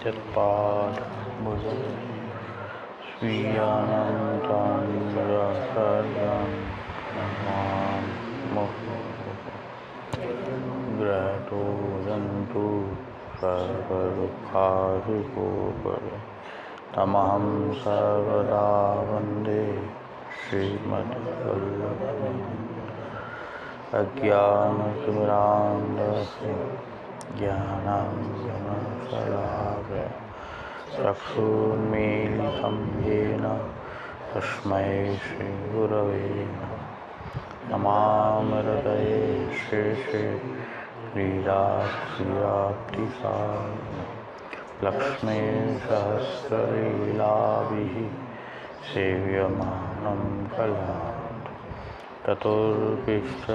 यत्पादमुदं स्वीयानां चान्द्रशर्यं ग्रहतो वदन्तु सर्वदुःखादिकोपरि तमहं सर्वदा वन्दे श्रीमद्वल्लभम् अज्ञानतिमिरान्धस्य ज्ञानाञ्जनशलाकया चक्षुर्मीलितं येन तस्मै श्रीगुरवे नमामि हृदये श्रीश्रीलीलाप्तिसारं लक्ष्मीसहस्रलीलाभिः सेव्यमानं कलात् चतुर्भिश्च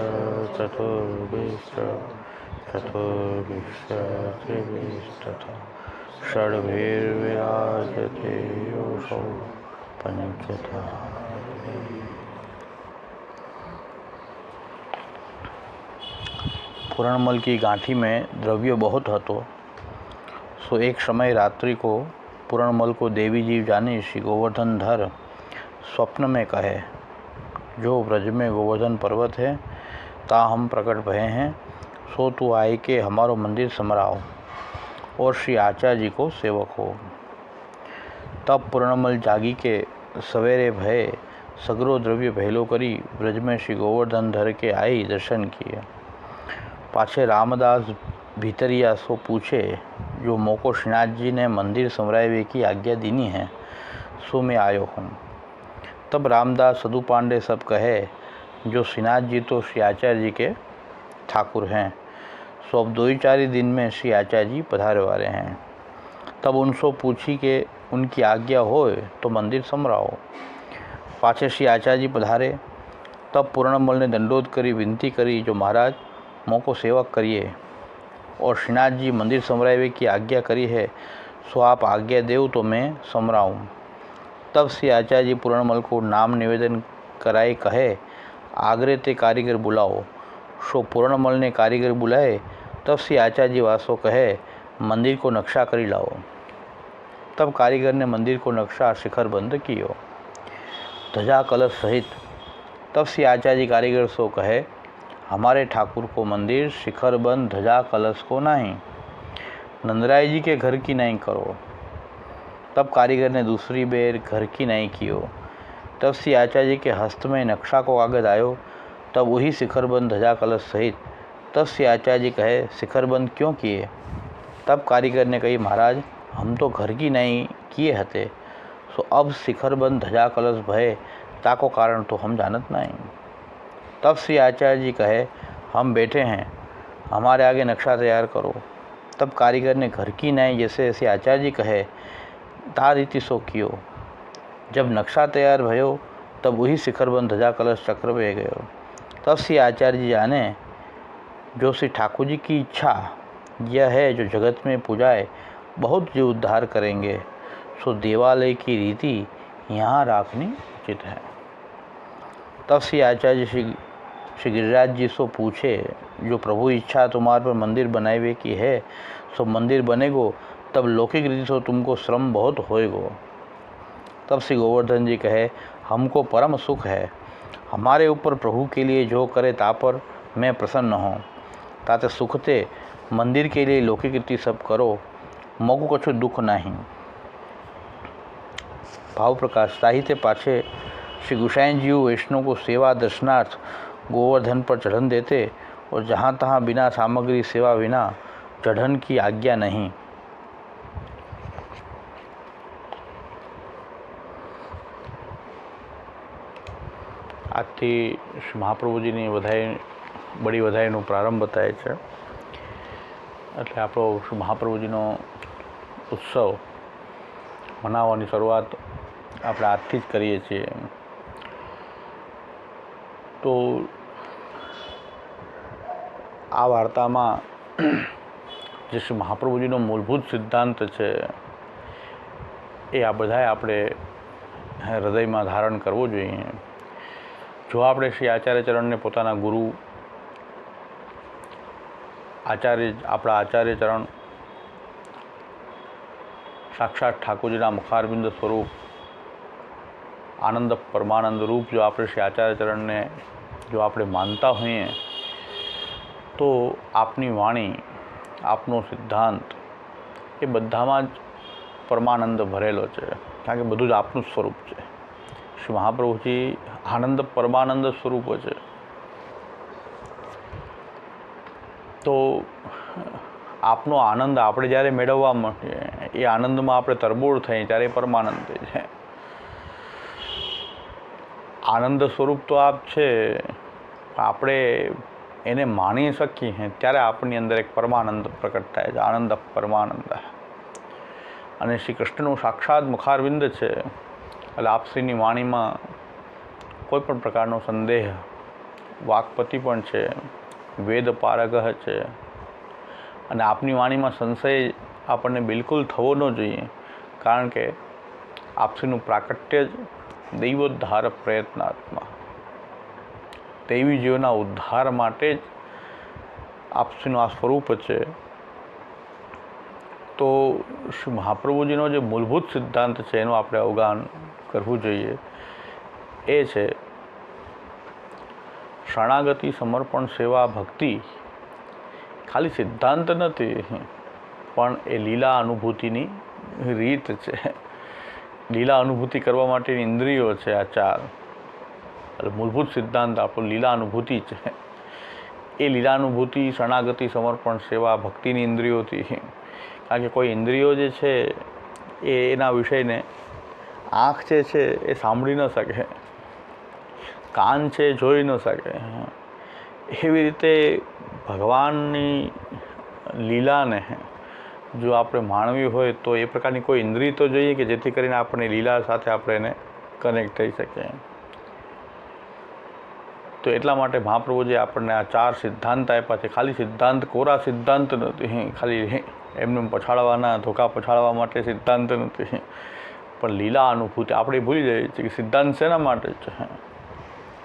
त्रिभिस्तथा षड्भिर्विराजते योऽसौ पञ्चधा। पूरणमल की गांठी में द्रव्य बहुत હતો। सो एक समय रात्रि को पूरणमल को देवी जीव जानी श्री गोवर्धन धर स्वप्न में कहे, जो ब्रज में गोवर्धन पर्वत है ता हम प्रकट भये हैं, सो तू आए के हमारो मंदिर समराओ और श्री आचार्य जी को सेवक हो। तब पूर्णमल जागी के सवेरे भये सगरो द्रव्य भैलो करी ब्रज में श्री गोवर्धन धर के आई दर्शन किए। पाछे रामदास भीतरिया सो पूछे, जो मोको श्रीनाथ जी ने मंदिर समरावे की आज्ञा दीनी है, सो मैं आयो हूँ। तब रामदास सदु पांडे सब कहे, जो श्रीनाथ जी तो श्री आचार्य जी के ठाकुर हैं, सो अब 2-4 दिन में श्री आचार्य जी पधारे वाले हैं। तब उनसो पूछी के उनकी आज्ञा होए तो मंदिर समराओ। पाछे श्री आचार्य जी पधारे। तब पूर्णमल ने दंडोत करी विनती करी, जो महाराज मोको सेवक करिए और श्रीनाथ जी मंदिर समरावे की आज्ञा करी है, सो आप आज्ञा देव तो मैं समराऊँ। तब श्री आचार्य जी पूर्णमल को नाम निवेदन कराए कहे, आगरे ते कारीगर बुलाओ। सो पूर्णमल ने कारीगर बुलाए। तब श्री आचार्य जी वासो कहे, मंदिर को नक्शा करी लाओ। तब कारीगर ने मंदिर को नक्शा शिखर बंद कियो, ध्वजा कलश सहित। तब श्री आचार्य जी कारीगर सो कहे, हमारे ठाकुर को मंदिर शिखर बंद ध्वजा कलश को नहीं, नंदराय जी के घर की नहीं करो। तब कारीगर ने दूसरी बेर घर की नहीं कियो। तब श्री आचार्य जी के हस्त में नक्शा को कागज आयो। तब वही शिखरबंद ध्वजा कलश सहित। तब श्री आचार्य जी कहे, शिखरबंद क्यों किए? तब कारीगर ने कही, महाराज हम तो घर की नहीं किए हते, सो अब शिखरबंद ध्वजा कलश भय ताको कारण तो हम जानत नहीं। तब श्री आचार्य जी कहे, हम बैठे हैं, हमारे आगे नक्शा तैयार करो। तब कारीगर ने घर की नहीं जैसे श्री आचार्य जी कहे ता रीति सो कियो। जब नक्शा तैयार भयो तब वही शिखरबंद ध्वजा कलश चक्र में गयो। तब श्री आचार्य जी जाने, जो श्री ठाकुर जी की इच्छा यह है, जो जगत में पूजाए बहुत जी उद्धार करेंगे, सो देवालय की रीति यहाँ राखनी उचित है। तब श्री आचार्य श्री गिरिराज जी सो पूछे, जो प्रभु इच्छा तुम्हारे पर मंदिर बनावे की है, सो मंदिर बनेगो, तब लौकिक रीति से तुमको श्रम बहुत होएगो। तब श्री गोवर्धन जी कहे, हमको परम सुख है, हमारे ऊपर प्रभु के लिए जो करे ता पर मैं प्रसन्न हूँ। ताते सुखते मंदिर के लिए लौकिक रीति सब करो, मोको कछु दुख नहीं। भाव प्रकाश साहित्य पाछे श्री गोसाई जी वैष्णव को सेवा दर्शनार्थ गोवर्धन पर चढ़न देते और जहाँ तहाँ बिना सामग्री सेवा बिना चढ़न की आज्ञा नहीं। આજથી શ્રી મહાપ્રભુજીની બડી વધાઈનો પ્રારંભ બતાવે છે। એટલે આપણો શ્રી મહાપ્રભુજીનો ઉત્સવ મનાવવાની શરૂઆત આપણે આજથી જ કરીએ છીએ। તો આ વાર્તામાં જે શ્રી મહાપ્રભુજીનો મૂળભૂત સિદ્ધાંત છે એ આ બધાએ આપણે હૃદયમાં ધારણ કરવો જોઈએ। જો આપણે શ્રી આચાર્ય ચરણને પોતાના ગુરુ આપણા આચાર્ય ચરણ સાક્ષાત ઠાકોરજીના મુખારબિંદ સ્વરૂપ આનંદ પરમાનંદ રૂપ જો આપણે શ્રી આચાર્યચરણને જો આપણે માનતા હોઈએ તો આપની વાણી, આપનો સિદ્ધાંત એ બધામાં જ પરમાનંદ ભરેલો છે, કારણ કે બધું જ આપનું સ્વરૂપ છે. શ્રી મહાપ્રભુજી આનંદ પરમાનંદ સ્વરૂપ છે. તો આપનો આનંદ આપણે જ્યારે મેળવવા માંડીએ, એ આનંદમાં આપણે તરબોળ થઈએ ત્યારે પરમાનંદ છે. આનંદ સ્વરૂપ તો આપ છે, આપણે એને માણી શકીએ ત્યારે આપણી અંદર એક પરમાનંદ પ્રકટ થાય છે, આનંદ પરમાનંદ. અને શ્રી કૃષ્ણનું સાક્ષાત મુખારવિંદ છે, એટલે આપશ્રીની વાણીમાં કોઈ પણ પ્રકારનો સંદેહ, વાકપતિ પણ છે, વેદ પારગહ છે, અને આપની વાણીમાં સંશય આપણને બિલકુલ થવો ન જોઈએ, કારણ કે આપશ્રીનું પ્રાકટ્ય જ દૈવોદ્ધાર પ્રયત્નાત્મા, દૈવી જીવના ઉદ્ધાર માટે જ આપશ્રીનું આ સ્વરૂપ છે. તો શ્રી મહાપ્રભુજીનો જે મૂળભૂત સિદ્ધાંત છે એનું આપણે અવગાહન કરવું જોઈએ. એ છે શરણાગતિ, સમર્પણ, સેવા, ભક્તિ ખાલી સિદ્ધાંત નથી, પણ એ લીલા અનુભૂતિની રીત છે. લીલા અનુભૂતિ કરવા માટેની ઇન્દ્રિયો છે આ ચાર. એટલે મૂળભૂત સિદ્ધાંત આપણો લીલા અનુભૂતિ છે. એ લીલા અનુભૂતિ શરણાગતિ, સમર્પણ, સેવા, ભક્તિની ઇન્દ્રિયોથી, કારણ કે કોઈ ઇન્દ્રિયો જે છે એ એના વિષયને, આંખ જે છે એ સાંભળી ન શકે, કાન છે જોઈ ન શકે. એવી રીતે ભગવાનની લીલાને જો આપણે માણવી હોય તો એ પ્રકારની કોઈ ઇન્દ્રિય તો જોઈએ કે જેથી કરીને આપણે લીલા સાથે આપણે એને કનેક્ટ થઈ શકીએ. તો એટલા માટે મહાપ્રભુજીએ આપણને આ ચાર સિદ્ધાંત આપ્યા છે. ખાલી સિદ્ધાંત, કોરા સિદ્ધાંત નથી, ખાલી એમને પછાડવાના, ધોકા પછાડવા માટે સિદ્ધાંત નથી, પણ લીલા અનુભૂતિ. આપણે ભૂલી જઈએ છીએ કે સિદ્ધાંત શેના માટે છે.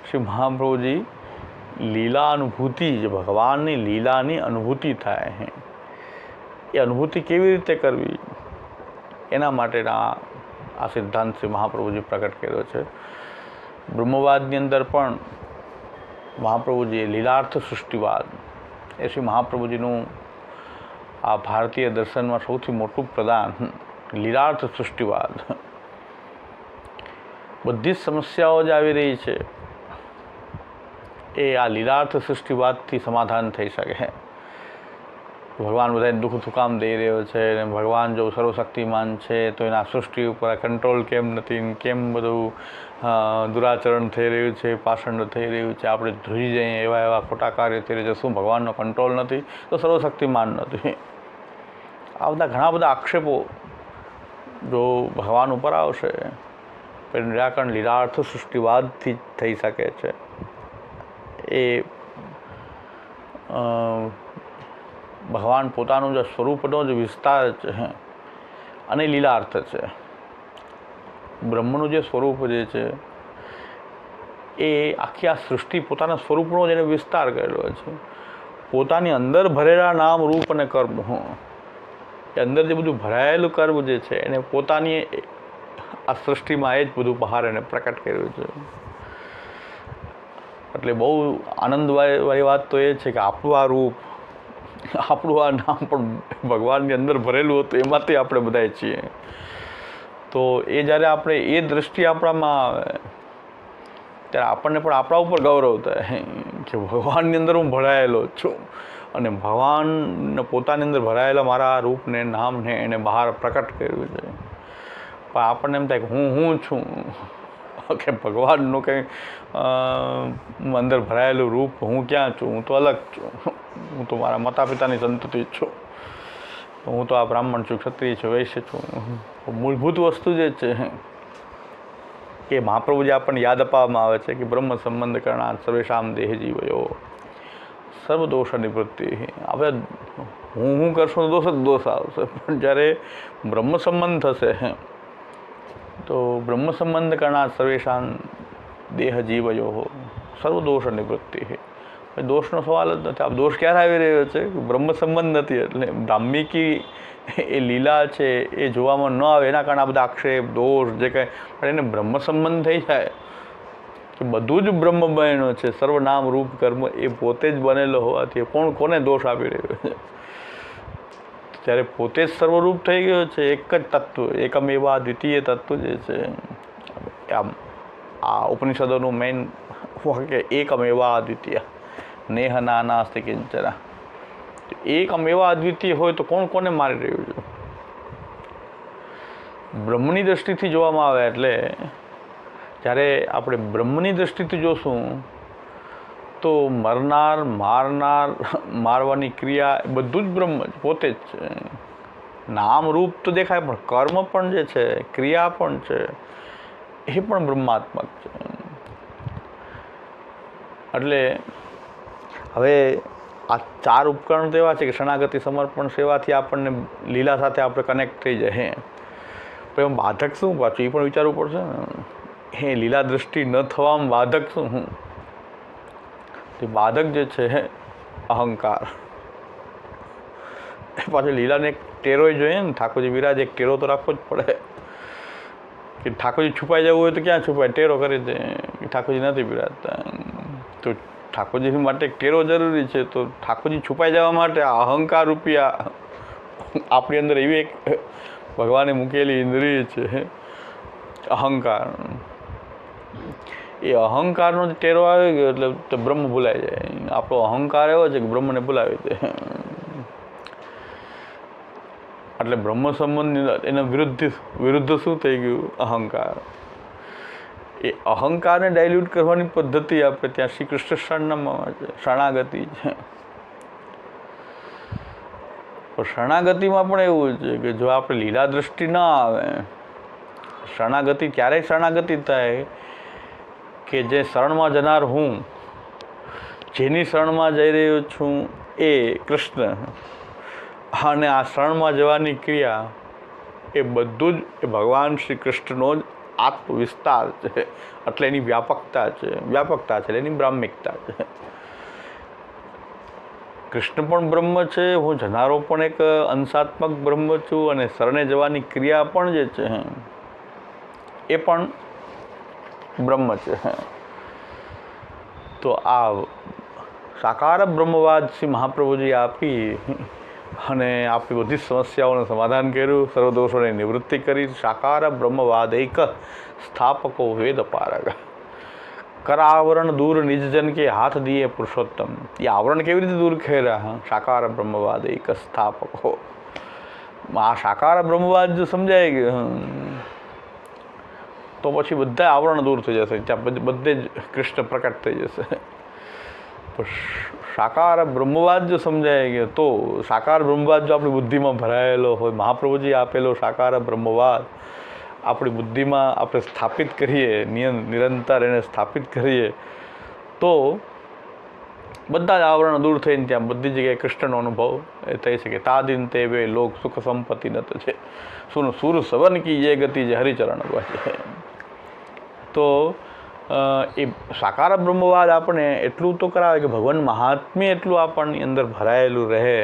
શ્રી મહાપ્રભુજી લીલા અનુભૂતિ, જે ભગવાનની લીલાની અનુભૂતિ થાય, એ અનુભૂતિ કેવી રીતે કરવી એના માટેના આ સિદ્ધાંત શ્રી મહાપ્રભુજી પ્રકટ કર્યો છે. બ્રહ્મવાદની અંદર પણ મહાપ્રભુજીએ લીલાર્થ સૃષ્ટિવાદ, એ શ્રી મહાપ્રભુજીનું આ ભારતીય દર્શનમાં સૌથી મોટું પ્રદાન, લીલાર્થ સૃષ્ટિવાદ. બધી જ સમસ્યાઓ જ આવી રહી છે એ આ લીલાર્થ સૃષ્ટિવાદથી સમાધાન થઈ શકે. ભગવાન બધાને દુઃખ સુકામ દઈ રહ્યો છે, અને ભગવાન જો સર્વશક્તિમાન છે તો એના સૃષ્ટિ ઉપર કંટ્રોલ કેમ નથી, કેમ બધું દુરાચરણ થઈ રહ્યું છે, પાષંડ થઈ રહ્યું છે, આપણે ધ્રુજી જઈએ, એવા ખોટા કાર્ય થઈ રહ્યા છે. શું ભગવાનનો કંટ્રોલ નથી? તો સર્વશક્તિમાન નથી. આ બધા ઘણા બધા આક્ષેપો જો ભગવાન ઉપર આવશે તો એનું નિરાકરણ લીલાર્થ સૃષ્ટિવાદથી થઈ શકે છે. એ ભગવાન પોતાનું જે સ્વરૂપનો જ વિસ્તાર છે અને લીલાર્થ છે. બ્રહ્મનું જે સ્વરૂપ જે છે એ આખી આ સૃષ્ટિ પોતાના સ્વરૂપનો જ એને વિસ્તાર કરેલો છે. પોતાની અંદર ભરેલા નામ, રૂપ અને કર્મ, એ અંદર જે બધું ભરાયેલું કર્મ જે છે એને પોતાની આ સૃષ્ટિમાં એ જ બધું બહાર એને પ્રકટ કર્યું છે. એટલે બહુ આનંદવાળી વાત તો એ છે કે આપણું આ રૂપ, આપણું આ નામ પણ ભગવાનની અંદર ભરેલું હતું, એમાંથી આપણે બધાય છીએ. તો એ જ્યારે આપણે એ દૃષ્ટિ આપણામાં આવે ત્યારે આપણને પણ આપણા ઉપર ગૌરવ થાય કે ભગવાનની અંદર હું ભરાયેલો છું, અને ભગવાનને પોતાની અંદર ભરાયેલા મારા રૂપને, નામને એને બહાર પ્રકટ કર્યું છે. પણ આપણને એમ થાય કે હું છું, કે ભગવાનનું કંઈ અંદર ભરાયેલું રૂપ હું ક્યાં છું, હું તો અલગ છું, હું તો મારા માતા પિતાની સંતતિ છું, હું તો આ બ્રાહ્મણ છું, ક્ષત્રિય છું, વૈશ્ય છું. મૂળભૂત વસ્તુ જે છે એ મહાપ્રભુજી આપણને યાદ અપાવવામાં આવે છે કે બ્રહ્મ સંબંધ કરનાર સર્વેશામ દેહ જીવયો સર્વ દોષ નિવૃત્તિ. હવે હું કરશું તો દોષ આવશે, પણ જ્યારે બ્રહ્મ સંબંધ થશે તો બ્રહ્મ સંબંધ કરનાર સર્વેશામ દેહ જીવયો સર્વ દોષ નિવૃત્તિ. દોષનો સવાલ જ નથી. આ દોષ ક્યારે આવી રહ્યો છે? બ્રહ્મ સંબંધ નથી, એટલે બ્રાહ્મિકી એ લીલા છે એ જોવામાં ન આવે, એના કારણે આ બધા આક્ષેપ દોષ જે કંઈ, પણ એને બ્રહ્મ સંબંધ થઈ જાય કે બધું જ બ્રહ્મમયનો છે, સર્વનામ રૂપ કર્મ એ પોતે જ બનેલો હોવાથી કોને દોષ આપી રહ્યો છે? ત્યારે પોતે જ સર્વરૂપ થઈ ગયો છે, એક જ તત્વ, એકમેવા દ્વિતીય તત્વ જે છે. આમ આ ઉપનિષદોનું મેઇન વાક્ય એકમેવા અદ્વિતીય નેહ નાનાસ્તિ કિંચન. એકમેવા અદ્વિતીય હોય તો કોને મારી રહ્યું છે? બ્રહ્મની દૃષ્ટિથી જોવામાં આવે એટલે જ્યારે આપણે બ્રહ્મની દૃષ્ટિથી જોશું તો મરનાર, મારનાર, મારવાની ક્રિયા એ બધું જ બ્રહ્મ પોતે જ છે. નામ રૂપ તો દેખાય પણ કર્મ પણ જે છે, ક્રિયા પણ છે, એ પણ બ્રહ્માત્મક છે. એટલે હવે આ 4 ઉપકરણ તો એવા છે કે શરણાગતિ, સમર્પણ, સેવાથી આપણને લીલા સાથે આપણે કનેક્ટ થઈ જાય. પણ એમાં બાધક શું પાછું એ પણ વિચારવું પડશે ને. એ લીલા દૃષ્ટિ ન થવામાં બાધક શું? તે બાધક જે છે અહંકાર. એ પાછું લીલાને એક ટેરોય જોઈએ ને, ઠાકોરજી વિરાજ એક ટેરો તો રાખવો જ પડે કે ઠાકોરજી છુપાઈ જવું હોય તો ક્યાં છુપાય? ટેરો કરી દે કે ઠાકોરજી નથી બિરાજતા. તો ઠાકોરજી માટે એક ટેરો જરૂરી છે. તો ઠાકોરજી છુપાઈ જવા માટે અહંકાર રૂપી આપણી અંદર એવી એક ભગવાને મૂકેલી ઇન્દ્રિય છે અહંકાર. એ અહંકારનો જે ટેરો આવી ગયો એટલે તો બ્રહ્મ ભૂલાઈ જાય. આપણો અહંકાર એવો છે કે બ્રહ્મને ભૂલાવી દે. એટલે બ્રહ્મ સંબંધ એના વિરુદ્ધ શું થઈ ગયું? અહંકાર. એ અહંકારને ડાયલ્યુટ કરવાની પદ્ધતિ આપણે ત્યાં શ્રી કૃષ્ણ શરણમાં છે, શરણાગતિ છે. પણ શરણાગતિમાં પણ એવું છે કે જો આપણે લીલા દૃષ્ટિ ના આવે, શરણાગતિ ક્યારેય શરણાગતિ થાય કે જે શરણમાં જનાર હું, જેની શરણમાં જઈ રહ્યો છું એ કૃષ્ણ, અને આ શરણમાં જવાની ક્રિયા એ બધું જ ભગવાન શ્રી કૃષ્ણનો જ આત્મવિસ્તાર છે. એટલે એની વ્યાપકતા છે એટલે એની બ્રાહ્મિકતા છે. કૃષ્ણ પણ બ્રહ્મ છે, હું જનારો પણ એક અંશાત્મક બ્રહ્મ છું, અને શરણે જવાની ક્રિયા પણ જે છે એ પણ બ્રહ્મ છે. તો આ સાકાર બ્રહ્મવાદ શ્રી મહાપ્રભુજી આપી અને આપણી બધી સમસ્યાઓનું સમાધાન કર્યું, સર્વદોષોની નિવૃત્તિ કરી. સાકાર બ્રહ્મવાદ એક સ્થાપકો વેદ પારગ, કરાવરણ દૂર નિજજન કે હાથ દિયે પુરુષોત્તમ. એ આવરણ કેવી રીતે દૂર કર્યા? સાકાર બ્રહ્મવાદ એક સ્થાપકો. આ સાકાર બ્રહ્મવાદ જો સમજાય ગયો તો પછી બધા આવરણ દૂર થઈ જશે, ત્યાં બધે જ કૃષ્ણ પ્રકટ થઈ જશે. સાકાર બ્રહ્મવાદ જો સમજાય ગયો તો સાકાર બ્રહ્મવાદ જો આપણી બુદ્ધિમાં ભરાયેલો હોય, મહાપ્રભુજી આપેલો સાકાર બ્રહ્મવાદ આપણી બુદ્ધિમાં આપણે સ્થાપિત કરીએ, નિરંતર એને સ્થાપિત કરીએ તો બધા જ આવરણ દૂર થઈને ત્યાં બધી જગ્યાએ કૃષ્ણનો અનુભવ એ થઈ શકે. તાદિન તે વે લોક સુખ સંપત્તિ નત છે, સુર સવન કી જે ગતિ જે હરિચરણ છે. તો એ સાકાર બ્રહ્મવાદ આપણે એટલું તો કરાવે કે ભગવાન મહાત્મ્ય એટલું આપણની અંદર ભરાયેલું રહે.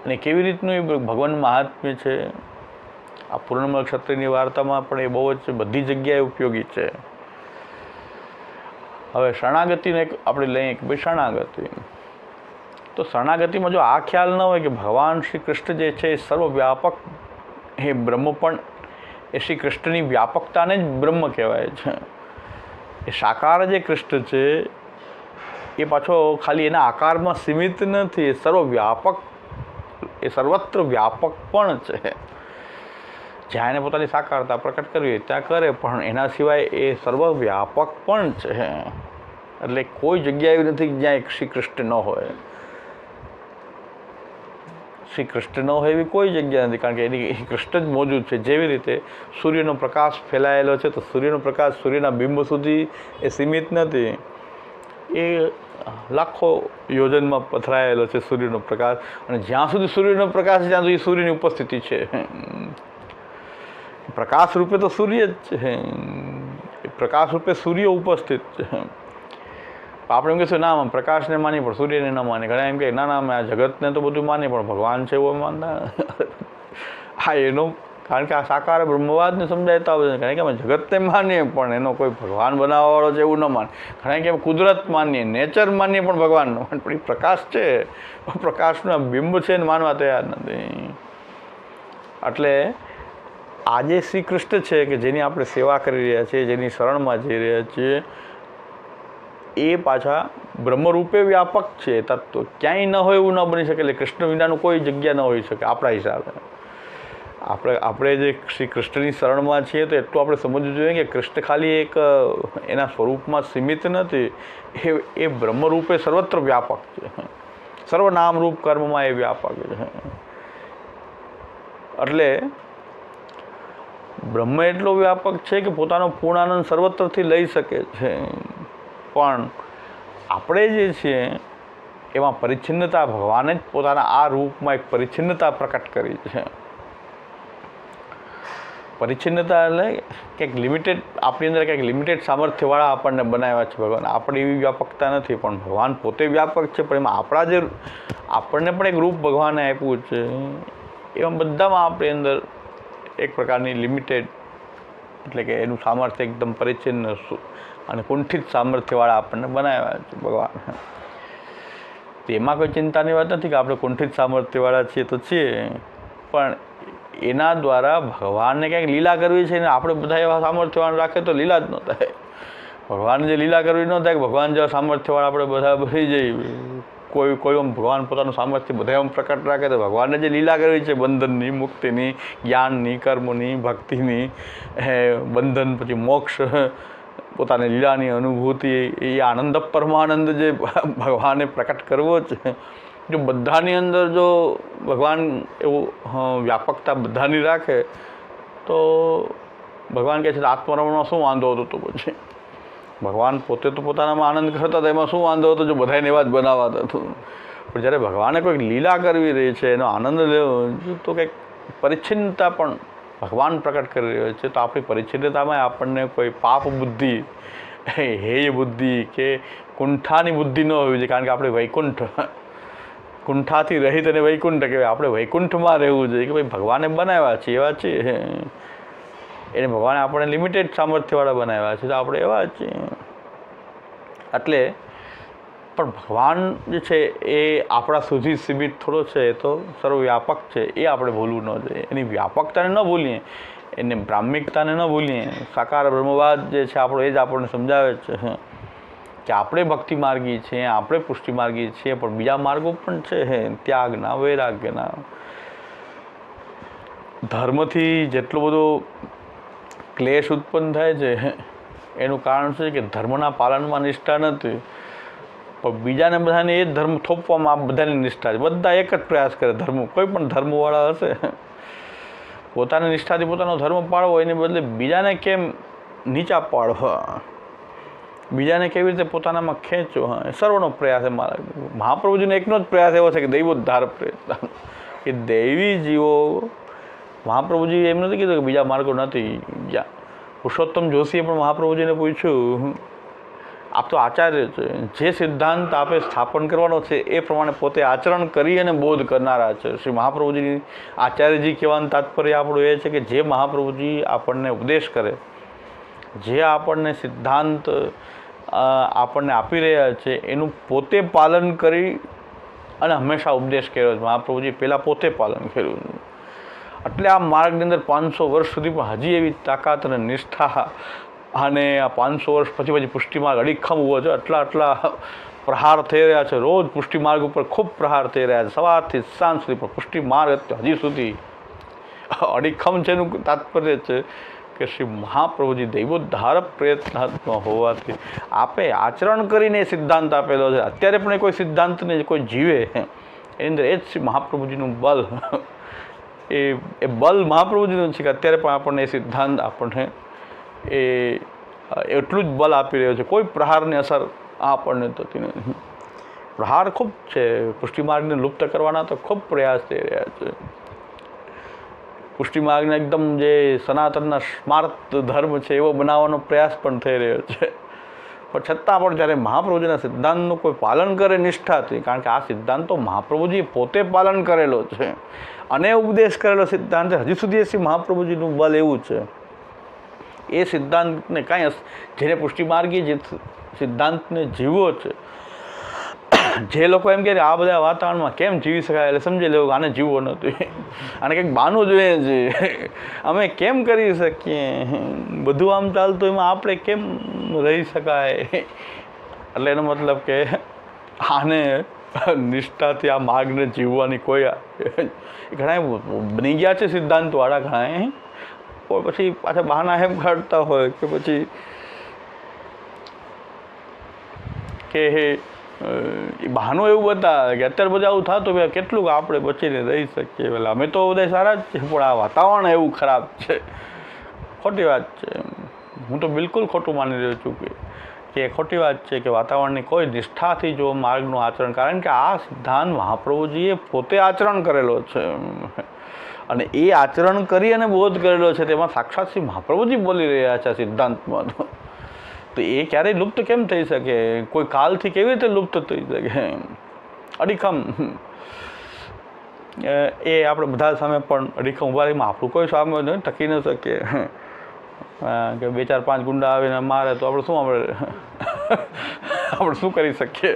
અને કેવી રીતનું એ ભગવાન મહાત્મ્ય છે, આ પૂર્ણમલ ક્ષત્રિયની વાર્તામાં પણ એ બહુ જ બધી જગ્યાએ ઉપયોગી છે. હવે શરણાગતિને આપણે લઈએ કે ભાઈ શરણાગતિ, તો શરણાગતિમાં જો આ ખ્યાલ ન હોય કે ભગવાન શ્રી કૃષ્ણ જે છે એ સર્વવ્યાપક, એ બ્રહ્મ પણ એ શ્રી કૃષ્ણની વ્યાપકતાને જ બ્રહ્મ કહેવાય છે. એ સાકાર જે કૃષ્ણ છે એ પાછો ખાલી એના આકારમાં સીમિત નથી, એ સર્વવ્યાપક, એ સર્વત્ર વ્યાપક પણ છે. જ્યાં એને પોતાની સાકારતા પ્રકટ કરવી ત્યાં કરે, પણ એના સિવાય એ સર્વવ્યાપક પણ છે. એટલે કોઈ જગ્યા એવી નથી જ્યાં એક શ્રી કૃષ્ણ ન હોય. શ્રી કૃષ્ણ ન હોય એવી કોઈ જગ્યા નથી, કારણ કે એની કૃષ્ણ જ મોજૂદ છે. જેવી રીતે સૂર્યનો પ્રકાશ ફેલાયેલો છે તો સૂર્યનો પ્રકાશ સૂર્યના બિંબ સુધી એ સીમિત નથી, એ લાખો યોજનમાં પથરાયેલો છે સૂર્યનો પ્રકાશ. અને જ્યાં સુધી સૂર્યનો પ્રકાશ છે ત્યાં સુધી સૂર્યની ઉપસ્થિતિ છે. પ્રકાશ રૂપે તો સૂર્ય જ છે, પ્રકાશ રૂપે સૂર્ય ઉપસ્થિત છે. આપણે એમ કહીશું ના પ્રકાશને માની પણ સૂર્યને ન માની. ઘણા એમ કહે ના ના અમે આ જગતને તો બધું માની પણ ભગવાન છે એવું માનતા. હા એનો કારણ કે આ સાકાર બ્રહ્મવાદને સમજાયતા હોય કારણ કે અમે જગતને માનીએ પણ એનો કોઈ ભગવાન બનાવવાવાળો છે એવું ન માને. ઘણા કે કુદરત માનીએ, નેચર માનીએ પણ ભગવાન ન માને. પણ એ પ્રકાશ છે, પ્રકાશના બિંબ છે ને માનવા તૈયાર નથી. એટલે આજે શ્રી કૃષ્ણ છે કે જેની આપણે સેવા કરી રહ્યા છીએ, જેની શરણમાં જઈ રહ્યા છીએ, એ પાછા બ્રહ્મરૂપે વ્યાપક છે તત્વ. ક્યાંય ન હોય એવું ન બની શકે. એટલે કૃષ્ણ વિનાનું કોઈ જગ્યા ન હોઈ શકે આપણા હિસાબે. આપણે જે શ્રી કૃષ્ણની શરણમાં છીએ તો એટલું આપણે સમજવું જોઈએ કે કૃષ્ણ ખાલી એક એના સ્વરૂપમાં સીમિત નથી, એ બ્રહ્મરૂપે સર્વત્ર વ્યાપક છે. સર્વનામ રૂપ કર્મમાં એ વ્યાપક છે. એટલે બ્રહ્મ એટલો વ્યાપક છે કે પોતાનો પૂર્ણાનંદ સર્વત્રથી લઈ શકે છે. પણ આપણે જે છીએ એમાં પરિચ્છિન્નતા, ભગવાને જ પોતાના આ રૂપમાં એક પરિચ્છિન્નતા પ્રકટ કરી છે. પરિચ્છિન્નતા એટલે કંઈક લિમિટેડ, આપણી અંદર કંઈક લિમિટેડ સામર્થ્યવાળા આપણને બનાવ્યા છે ભગવાન. આપણી એવી વ્યાપકતા નથી, પણ ભગવાન પોતે વ્યાપક છે. પણ એમાં આપણા જે આપણને પણ એક રૂપ ભગવાને આપ્યું છે, એમાં બધામાં આપણી અંદર એક પ્રકારની લિમિટેડ, એટલે કે એનું સામર્થ્ય એકદમ પરિચ્છિન્ન અને કુંઠિત સામર્થ્યવાળા આપણને બનાવ્યા છે ભગવાન. તેમાં કોઈ ચિંતાની વાત નથી કે આપણે કુંઠિત સામર્થ્યવાળા છીએ તો છીએ, પણ એના દ્વારા ભગવાનને ક્યાંક લીલા કરવી છે ને આપણે બધા એવા સામર્થ્યવાળા રાખે તો લીલા જ ન થાય. ભગવાનને જે લીલા કરવી ન થાય, ભગવાન જેવા સામર્થ્યવાળા આપણે બધા ભરી જઈએ. કોઈ ભગવાન પોતાનું સામર્થ્ય બધા એમ પ્રકટ રાખે તો ભગવાનને જે લીલા કરવી છે બંધનની, મુક્તિની, જ્ઞાનની, કર્મની, ભક્તિની, બંધન પછી મોક્ષ, પોતાની લીલાની અનુભૂતિ, એ આનંદ પરમાનંદ જે ભગવાને પ્રકટ કરવો છે, જો બધાની અંદર જો ભગવાન એવું વ્યાપકતા બધાની રાખે તો ભગવાન કહે છે આત્મરમણમાં શું વાંધો હતો? તો પછી ભગવાન પોતે તો પોતાનામાં આનંદ કરતા હતા, એમાં શું વાંધો હતો જો બધાને એવા જ બનાવતા હતું? પણ જ્યારે ભગવાને કોઈક લીલા કરવી રહી છે, એનો આનંદ લેવો, તો કંઈક પરિચ્છિન્નતા પણ ભગવાન પ્રકટ કરી રહ્યો છે. તો આપણી પરિચ્છિન્નતામાં આપણને કોઈ પાપ બુદ્ધિ, હેય બુદ્ધિ કે કુંઠાની બુદ્ધિ ન હોવી જોઈએ. કારણ કે આપણે વૈકુંઠ, કુંઠાથી રહિત અને વૈકુંઠ કહેવાય. આપણે વૈકુંઠમાં રહેવું જોઈએ કે ભાઈ ભગવાને બનાવ્યા છે એવા છે, એને ભગવાને આપણને લિમિટેડ સામર્થ્યવાળા બનાવ્યા છે તો આપણે એવા જ છીએ. એટલે પણ ભગવાન જે છે એ આપણા સુધી સીમિત થોડો છે, એ તો સર્વવ્યાપક છે, એ આપણે ભૂલવું ન જોઈએ. એની વ્યાપકતાને ન ભૂલીએ, એને બ્રાહ્મિકતાને ન ભૂલીએ. સાકાર બ્રહ્મવાદ જે છે આપણો, એ જ આપણને સમજાવે છે કે આપણે ભક્તિ માર્ગી છીએ, આપણે પુષ્ટિ માર્ગી છીએ, પણ બીજા માર્ગો પણ છે ત્યાગના, વૈરાગ્યના. ધર્મથી જેટલો બધો ક્લેશ ઉત્પન્ન થાય છે એનું કારણ છે કે ધર્મના પાલનમાં નિષ્ઠા નથી, પણ બીજાને બધાને એ જ ધર્મ થોપવામાં આ બધાની નિષ્ઠા છે. બધા એક જ પ્રયાસ કરે ધર્મ, કોઈ પણ ધર્મવાળા હશે, પોતાની નિષ્ઠાથી પોતાનો ધર્મ પાળવો, એને બદલે બીજાને કેમ નીચા પાડવા, બીજાને કેવી રીતે પોતાનામાં ખેંચવો, સર્વનો પ્રયાસ. મહાપ્રભુજીનો એકનો જ પ્રયાસ એવો છે કે દૈવોદ્ધાર પ્રયત્ન, કે દૈવી જીવો. મહાપ્રભુજી એમ નથી કીધું કે બીજા માર્ગો નથી. પુરુષોત્તમ જોશીએ પણ મહાપ્રભુજીને પૂછ્યું, આપ તો આચાર્ય છે, જે સિદ્ધાંત આપે સ્થાપન કરવાનો છે એ પ્રમાણે પોતે આચરણ કરી અને બોધ કરનારા છે. શ્રી મહાપ્રભુજી આચાર્યજી કહેવાનું તાત્પર્ય આપણું એ છે કે જે મહાપ્રભુજી આપણને ઉપદેશ કરે, જે આપણને સિદ્ધાંત આપણને આપી રહ્યા છે, એનું પોતે પાલન કરી અને હંમેશા ઉપદેશ કર્યો છે. મહાપ્રભુજી પહેલાં પોતે પાલન કર્યું. એટલે આ માર્ગની અંદર 500 વર્ષ સુધી પણ હજી એવી તાકાત અને નિષ્ઠા, અને આ 500 વર્ષ પછી પુષ્ટિ માર્ગ અડીખમ ઉભો છે. આટલા પ્રહાર થઈ રહ્યા છે, રોજ પુષ્ટિ માર્ગ ઉપર ખૂબ પ્રહાર થઈ રહ્યા છે, સવારથી સાંજ સુધી. પણ પુષ્ટિ માર્ગ હજી સુધી અડીખમ છે. એનું તાત્પર્ય છે કે શ્રી મહાપ્રભુજી દૈવોદ્ધાર પ્રયત્નાત્મક હોવાથી આપે આચરણ કરીને સિદ્ધાંત આપેલો છે. અત્યારે પણ કોઈ સિદ્ધાંતને કોઈ જીવે એની અંદર એ જ શ્રી મહાપ્રભુજીનું બલ, એ બલ મહાપ્રભુજીનું છે કે અત્યારે પણ આપણને એ સિદ્ધાંત આપણને એ એટલું જ બલ આપી રહ્યો છે. કોઈ પ્રહારની અસર આપણને થતી નથી. પ્રહાર ખૂબ છે, પુષ્ટિ માર્ગને લુપ્ત કરવાના તો ખૂબ પ્રયાસ થઈ રહ્યા છે. પુષ્ટિ માર્ગને એકદમ જે સનાતનના સ્માર્ત ધર્મ છે એવો બનાવવાનો પ્રયાસ પણ થઈ રહ્યો છે. પણ છતાં પણ જ્યારે મહાપ્રભુજીના સિદ્ધાંતનું કોઈ પાલન કરે નિષ્ઠાથી, કારણ કે આ સિદ્ધાંત તો મહાપ્રભુજીએ પોતે પાલન કરેલો છે અને ઉપદેશ કરેલો સિદ્ધાંત છે. હજી સુધી એ મહાપ્રભુજીનું બલ એવું છે, એ સિદ્ધાંતને કાંઈ જેને પુષ્ટિમાર્ગી જે સિદ્ધાંતને જીવવો છે, જે લોકો એમ કહે આ બધા વાતાવરણમાં કેમ જીવી શકાય, એટલે સમજી લેવું આને જીવવો નથી, આને કંઈક બહાનું જોઈએ છે, અમે કેમ કરી શકીએ, બધું આમ ચાલતું એમાં આપણે કેમ રહી શકાય. એટલે એનો મતલબ કે આને નિષ્ઠાથી આ માર્ગને જીવવાની કોઈ ઘણા બની ગયા છે સિદ્ધાંતવાળા ઘણા, પણ પછી પાછા બહાના એમ કાઢતા હોય કે પછી કે એ બહાનું એવું બતાવે કે અત્યારે બધા આવું થતું કે કેટલું આપણે બચીને રહી શકીએ, એટલે અમે તો બધા સારા જ છે પણ આ વાતાવરણ એવું ખરાબ છે. ખોટી વાત છે, હું તો બિલકુલ ખોટું માની રહ્યો છું કે ખોટી વાત છે કે વાતાવરણની કોઈ નિષ્ઠાથી જો માર્ગનું આચરણ, કારણ કે આ સિદ્ધાંત મહાપ્રભુજીએ પોતે આચરણ કરેલો છે અને એ આચરણ કરી અને બોધ કરેલો છે, તેમાં સાક્ષાત શ્રી મહાપ્રભુજી બોલી રહ્યા છે સિદ્ધાંતમાં. તો એ ક્યારેય લુપ્ત કેમ થઈ શકે, કોઈ કાલથી કેવી રીતે લુપ્ત થઈ શકે, અડીખમ એ આપણે બધા સામે પણ અડીખમ ઉભા રહીમાં આપણું કોઈ સામે ટકી ન શકીએ કે 2-4-5 ગુંડા આવીને મારે તો આપણે આપણે શું કરી શકીએ,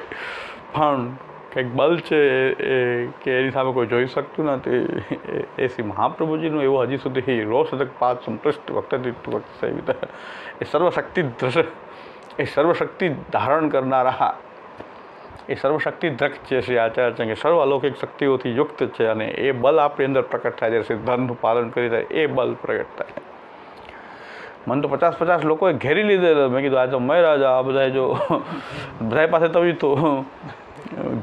પણ કંઈક બલ છે કે એની સામે કોઈ જોઈ શકતું નથી. એ શ્રી મહાપ્રભુજીનું એવું હજી સુધી રોષદક પાદ સંપૃષ્ટ વક્તૃત્વ વક્ત સેવિતા, એ સર્વશક્તિ એ સર્વશક્તિ ધારણ કરનારા, એ સર્વશક્તિ દ્રક છે શ્રી આચાર્ય છે કે સર્વ અલૌકિક શક્તિઓથી યુક્ત છે, અને એ બલ આપણી અંદર પ્રકટ થાય, જ્યારે સિદ્ધાંતનું પાલન કરી થાય એ બલ પ્રગટ થાય. મને તો 50-50 લોકોએ ઘેરી લીધેલો, મેં કીધું આ તો મહારાજ આ બધા જો બધા પાસે તવી તો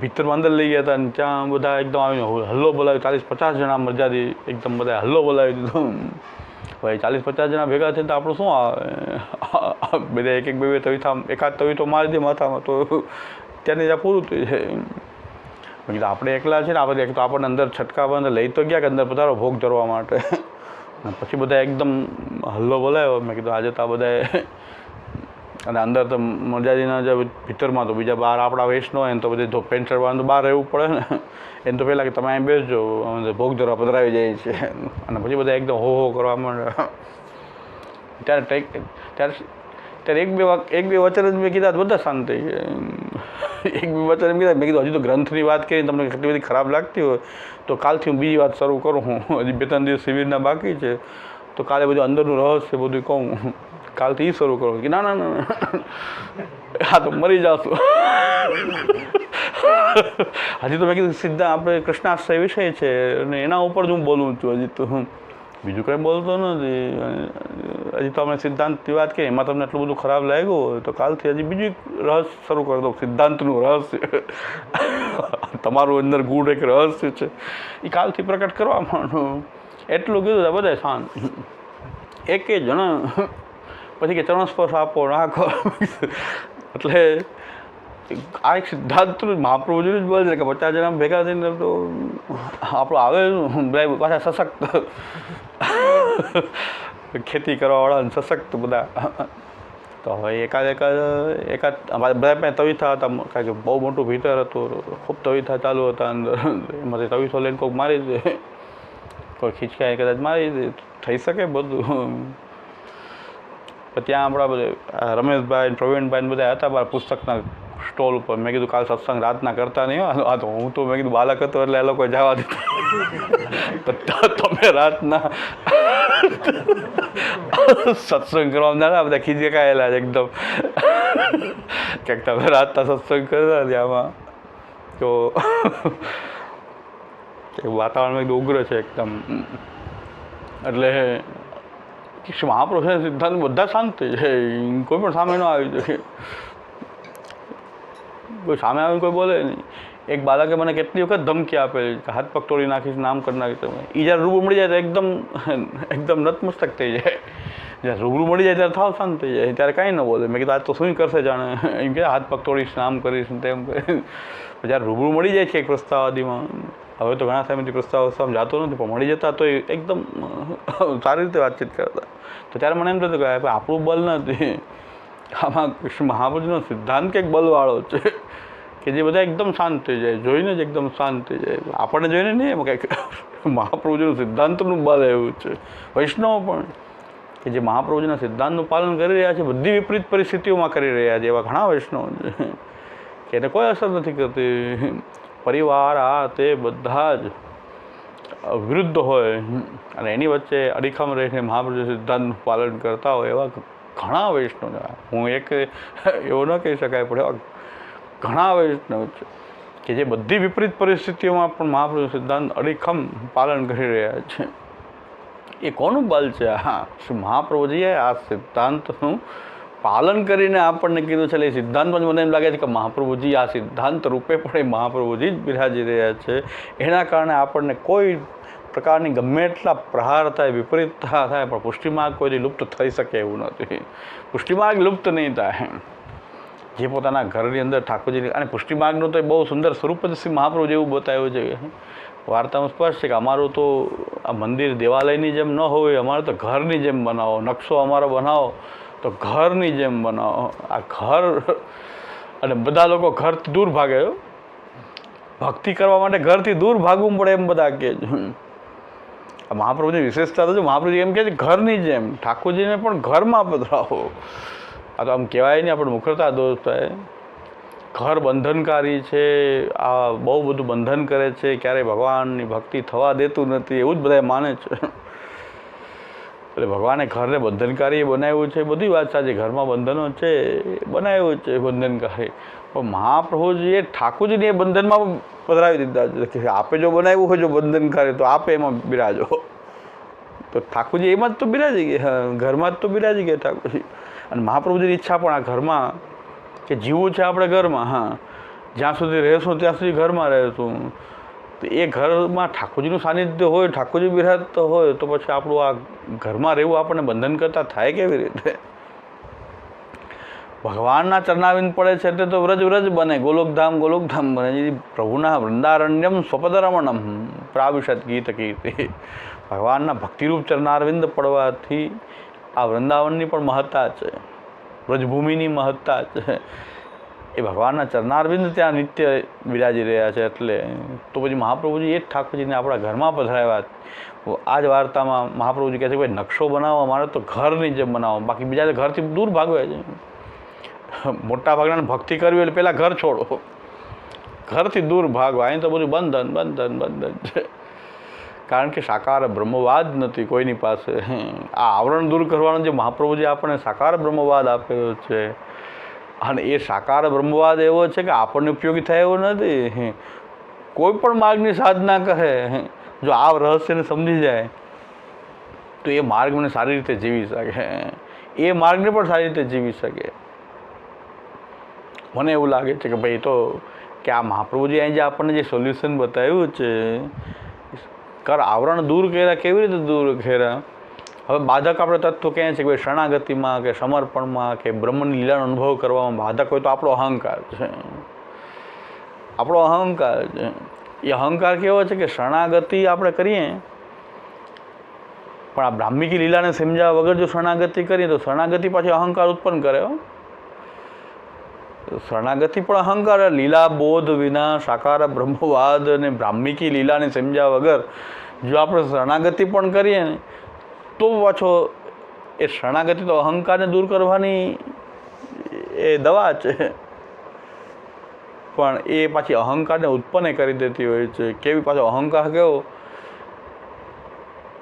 ભીતરમાં અંદર લઈ ગયા હતા ને ત્યાં બધા એકદમ આવીને હલ્લો બોલાવી, 40-50 જણા મરજાદી એકદમ બધા હલ્લો બોલાવી દીધો. ભાઈ 40-50 જણા ભેગા થઈને તો આપણું શું આવે, બધા એક બે તવીથા એકાદ તવી તો મારી દે માથામાં તો ત્યાંની ત્યાં પૂરું થઈ જાય. મેં કીધું આપણે એકલા છે ને, આપણે તો આપણને અંદર છટકાવા અંદર લઈ તો ગયા કે અંદર પધારો ભોગ ધરવા માટે, પછી બધા એકદમ હલ્લો બોલાવ્યો. મેં કીધું આજે તો આ બધા અને અંદર તો મરજાદીના જે ભીતરમાં તો બીજા બહાર આપણા વેશ ન હોય ને તો બધે પેન્ટ શર્ટ વાળા તો બહાર રહેવું પડે ને, એને તો પહેલાં કે તમે અહીં બેસજો ભોગ ધરવા પધરાવી જાય છે, અને પછી બધા એકદમ હો કરવા માંડે. ત્યારે એક બે વચન જ મેં કીધા બધા શાંત થઈ ગયા. એક બે વચન એમ કીધા, મેં કીધું હજી તો ગ્રંથની વાત કરી તમને કેટલી બધી ખરાબ લાગતી હોય તો કાલથી હું બીજી વાત શરૂ કરું. હું હજી 2-3 દિવસ શિબિરના બાકી છે તો કાલે બધું અંદરનું રહસ્ય બધું કહું, કાલથી એ શરૂ કરું કે ના ના ના હા તો મરી જાશું. હજી તો મેં કીધું સીધા આપણે કૃષ્ણાશ્રય વિષય છે અને એના ઉપર જ હું બોલું છું, હજી તો હું બીજું કંઈ બોલતો નથી. હજી તો અમે સિદ્ધાંતની વાત કરીએ એમાં તમને એટલું બધું ખરાબ લાગ્યું હોય તો કાલથી હજી બીજું રહસ્ય શરૂ કરી દો, સિદ્ધાંતનું રહસ્ય. તમારું અંદર ગૂઢ એક રહસ્ય છે એ કાલથી પ્રકટ કરવા માંડો. એટલું કીધું બધા શાંત. એક જણા પછી કે ચરણસ્પર્શ આપો નાખો. એટલે આ એક સિદ્ધાંતનું મહાપ્રભુજીનું જ બોલે છે કે 50 જણા ભેગા થઈને તો આપણું આવે પાછા સશક્ત ખેતી કરવાવાળા સશક્ત બધા. તો હવે એકાદ બધા પાસે તવીથા હતા, કારણ કે બહુ મોટું ભીતર હતું, ખૂબ તવીથા ચાલુ હતા અંદર, એમાંથી તવીથો લઈને કોઈક મારી દે, કોઈ ખીચકાય કદાચ મારી દે, થઈ શકે બધું. ત્યાં આપણા બધા રમેશભાઈ પ્રવીણભાઈ બધા હતા મારા પુસ્તકના સ્ટોલ ઉપર. મેં કીધું કાલ સત્સંગ રાતના કરતા નહીં, આ તો હું તો મેં કીધું બાલક હતો એટલે એ લોકો જવા દીધા. તમે રાતના સત્સંગ કરવા ના બધા ખીચકાયેલા છે એકદમ, ક્યાંક તમે રાતના સત્સંગ કરતા આમાં તો વાતાવરણ એકદમ ઉગ્ર છે એકદમ. એટલે મહાપ્રભુના સિદ્ધાંત બધા શાંત છે, કોઈ પણ સામે ન આવી જોઈએ, કોઈ સામે આવીને કોઈ બોલે નહીં. એક બાળકે મને કેટલી વખત ધમકી આપેલી કે હાથ પગ તોડી નાખીશ, નામ કરી નાખીશ. તમે એ જ્યારે રૂબરૂ મળી જાય તો એકદમ નતમસ્તક થઈ જાય. જ્યારે રૂબરૂ મળી જાય ત્યારે થાવ શાંત થઈ જાય, ત્યારે કાંઈ ન બોલે. મેં કીધું આજ તો શું કરશે જાણે, એમ કે હાથ પગ તોડીશ, નામ કરીશ તેમ કરીશ. જ્યારે રૂબરૂ મળી જાય છે એક પ્રસ્તાવાદીમાં, હવે તો ઘણા સમયથી પ્રસ્તાવ જાતો નથી પણ મળી જતા તો એકદમ સારી રીતે વાતચીત કરતા. તો ત્યારે મને એમ થતું કે આપણું બલ નથી, આમાં કૃષ્ણ મહાપ્રભુજીનો સિદ્ધાંત કંઈક બલવાળો છે કે જે બધા એકદમ શાંત થઈ જાય, જોઈને જ એકદમ શાંત થઈ જાય. આપણને જોઈને નહીં, એમાં કંઈક મહાપ્રભુજીનું સિદ્ધાંતનું બળ એવું છે. વૈષ્ણવ પણ કે જે મહાપ્રભુજીના સિદ્ધાંતનું પાલન કરી રહ્યા છે, બધી વિપરીત પરિસ્થિતિઓમાં કરી રહ્યા છે, એવા ઘણા વૈષ્ણવ છે કે એને કોઈ અસર નથી કરતી. પરિવાર આ તે બધા જ વિરુદ્ધ હોય અને એની વચ્ચે અડીખમ રહીને મહાપ્રભુ સિદ્ધાંતનું પાલન કરતા હોય એવા ઘણા વૈષ્ણવ. હું એક એવું ન કહી શકાય, પણ એવા ઘણા વૈષ્ણવ છે કે જે બધી વિપરીત પરિસ્થિતિઓમાં પણ મહાપ્રભુ સિદ્ધાંત અડીખમ પાલન કરી રહ્યા છે. એ કોનું બલ છે? હા, શ્રી મહાપ્રભુજીએ આ સિદ્ધાંતનું પાલન કરીને આપણને કીધું છે. એટલે એ સિદ્ધાંતમાં મને એમ લાગે છે કે મહાપ્રભુજી આ સિદ્ધાંત રૂપે પણ એ મહાપ્રભુજી જ બિરાજી રહ્યા છે. એના કારણે આપણને કોઈ પ્રકારની ગમે એટલા પ્રહાર થાય, વિપરીતતા થાય, પણ પુષ્ટિમાર્ગ કોઈથી લુપ્ત થઈ શકે એવું નથી. પુષ્ટિમાર્ગ લુપ્ત નહીં થાય. જે પોતાના ઘરની અંદર ઠાકોરજી, અને પુષ્ટિમાર્ગનું તો બહુ સુંદર સ્વરૂપ જ શ્રી મહાપ્રભુજી એવું બતાવ્યું છે. વાર્તામાં સ્પષ્ટ છે કે અમારું તો આ મંદિર દેવાલયની જેમ ન હોય, અમારે તો ઘરની જેમ બનાવો, નકશો અમારો બનાવો તો ઘરની જેમ બનાવો. આ ઘર, અને બધા લોકો ઘરથી દૂર ભાગે, ભક્તિ કરવા માટે ઘરથી દૂર ભાગવું પડે એમ બધા કહે છે. મહાપ્રભુની વિશેષતા તો મહાપ્રભુજી એમ કહે છે ઘરની જેમ, ઠાકોરજીને પણ ઘરમાં પધરાવો. આ તો આમ કહેવાય નહીં, આપણે મુખરતા દોષ થાય. ઘર બંધનકારી છે, આ બહુ બધું બંધન કરે છે, ક્યારેય ભગવાનની ભક્તિ થવા દેતું નથી, એવું જ બધા માને છે. એટલે ભગવાને ઘરને બંધનકારી બનાવ્યું છે, બધી વાત સાચી, ઘરમાં બંધનો છે, બનાવ્યું છે બંધનકારી. પણ મહાપ્રભુજીએ ઠાકોરજીને એ બંધનમાં પધરાવી દીધા છે કે આપે જો બનાવ્યું હોય જો બંધનકારી, તો આપે એમાં બિરાજો. તો ઠાકોરજી એમાં જ તો બિરાજી ગયા, ઘરમાં જ તો બિરાજી ગયા ઠાકોરજી. અને મહાપ્રભુજીની ઈચ્છા પણ આ ઘરમાં કે જીવવું છે આપણે ઘરમાં. હા, જ્યાં સુધી રહેશું ત્યાં સુધી ઘરમાં રહેશું. તો એ ઘરમાં ઠાકોરજીનું સાનિધ્ય હોય, ઠાકોરજી બિરાજતો હોય, તો પછી આપણું આ ઘરમાં રહેવું આપણને બંધન કરતા થાય કેવી રીતે? ભગવાનના ચરણાવિંદ પડે છે એટલે તો વ્રજ વ્રજ બને, ગોલોકધામ ગોલોકધામ બને. પ્રભુના વૃંદારણ્યમ સ્વપદરમણમ પ્રાવિશત ગીત કીર્તિ. ભગવાનના ભક્તિરૂપ ચરણારવિંદ પડવાથી આ વૃંદાવનની પણ મહત્તા છે, વ્રજભૂમિની મહત્તા છે. એ ભગવાનના ચરણારવિંદ ત્યાં નિત્ય બિરાજી રહ્યા છે. એટલે તો પછી મહાપ્રભુજી એ જ ઠાકોરજીને આપણા ઘરમાં પધરાવ્યા. આ જ વાર્તામાં મહાપ્રભુજી કહે છે કે ભાઈ નકશો બનાવો, અમારે તો ઘરની જેમ બનાવો, બાકી બીજા ઘરથી દૂર ભાગવે છે. મોટા ભાગના ભક્તિ કરવી એટલે પહેલાં ઘર છોડો, ઘરથી દૂર ભાગવા. અહીં તો બધું બંધન બંધન બંધન છે, કારણ કે સાકાર બ્રહ્મવાદ નથી કોઈની પાસે. આ આવરણ દૂર કરવાનો જે મહાપ્રભુજી આપણને સાકાર બ્રહ્મવાદ આપેલો છે, અને એ સાકાર બ્રહ્મવાદ એવો છે કે આપણને ઉપયોગી થાય એવો નથી. કોઈ પણ માર્ગની સાધના કરે, જો આ રહસ્યને સમજી જાય તો એ માર્ગને સારી રીતે જીવી શકે, એ માર્ગને પણ સારી રીતે જીવી શકે. મને એવું લાગે છે કે ભાઈ તો કે આ મહાપ્રભુજી અહીં જે આપણને જે સોલ્યુશન બતાવ્યું છે, આવરણ દૂર કર્યા, કેવી રીતે દૂર કર્યા? હવે બાધક આપણે તત્વ કહે છે કે ભાઈ શરણાગતિમાં કે સમર્પણમાં કે બ્રહ્મની લીલાનો અનુભવ કરવામાં બાધક હોય તો આપણો અહંકાર છે. આપણો અહંકાર છે. એ અહંકાર કેવો છે કે શરણાગતિ આપણે કરીએ, પણ આ બ્રાહ્મિકી લીલાને સમજાવ્યા વગર જો શરણાગતિ કરીએ તો શરણાગતિ પાછી અહંકાર ઉત્પન્ન કરે. શરણાગતિ પણ અહંકાર. લીલા બોધ વિના સાકાર બ્રહ્મવાદ અને બ્રાહ્મિકી લીલાને સમજ્યા વગર જો આપણે શરણાગતિ પણ કરીએ ને, તો પાછો એ શરણાગતિ તો અહંકારને દૂર કરવાની એ દવા છે, પણ એ પાછી અહંકારને ઉત્પન્ન કરી દેતી હોય છે. કેવી? પાછો અહંકાર કેવો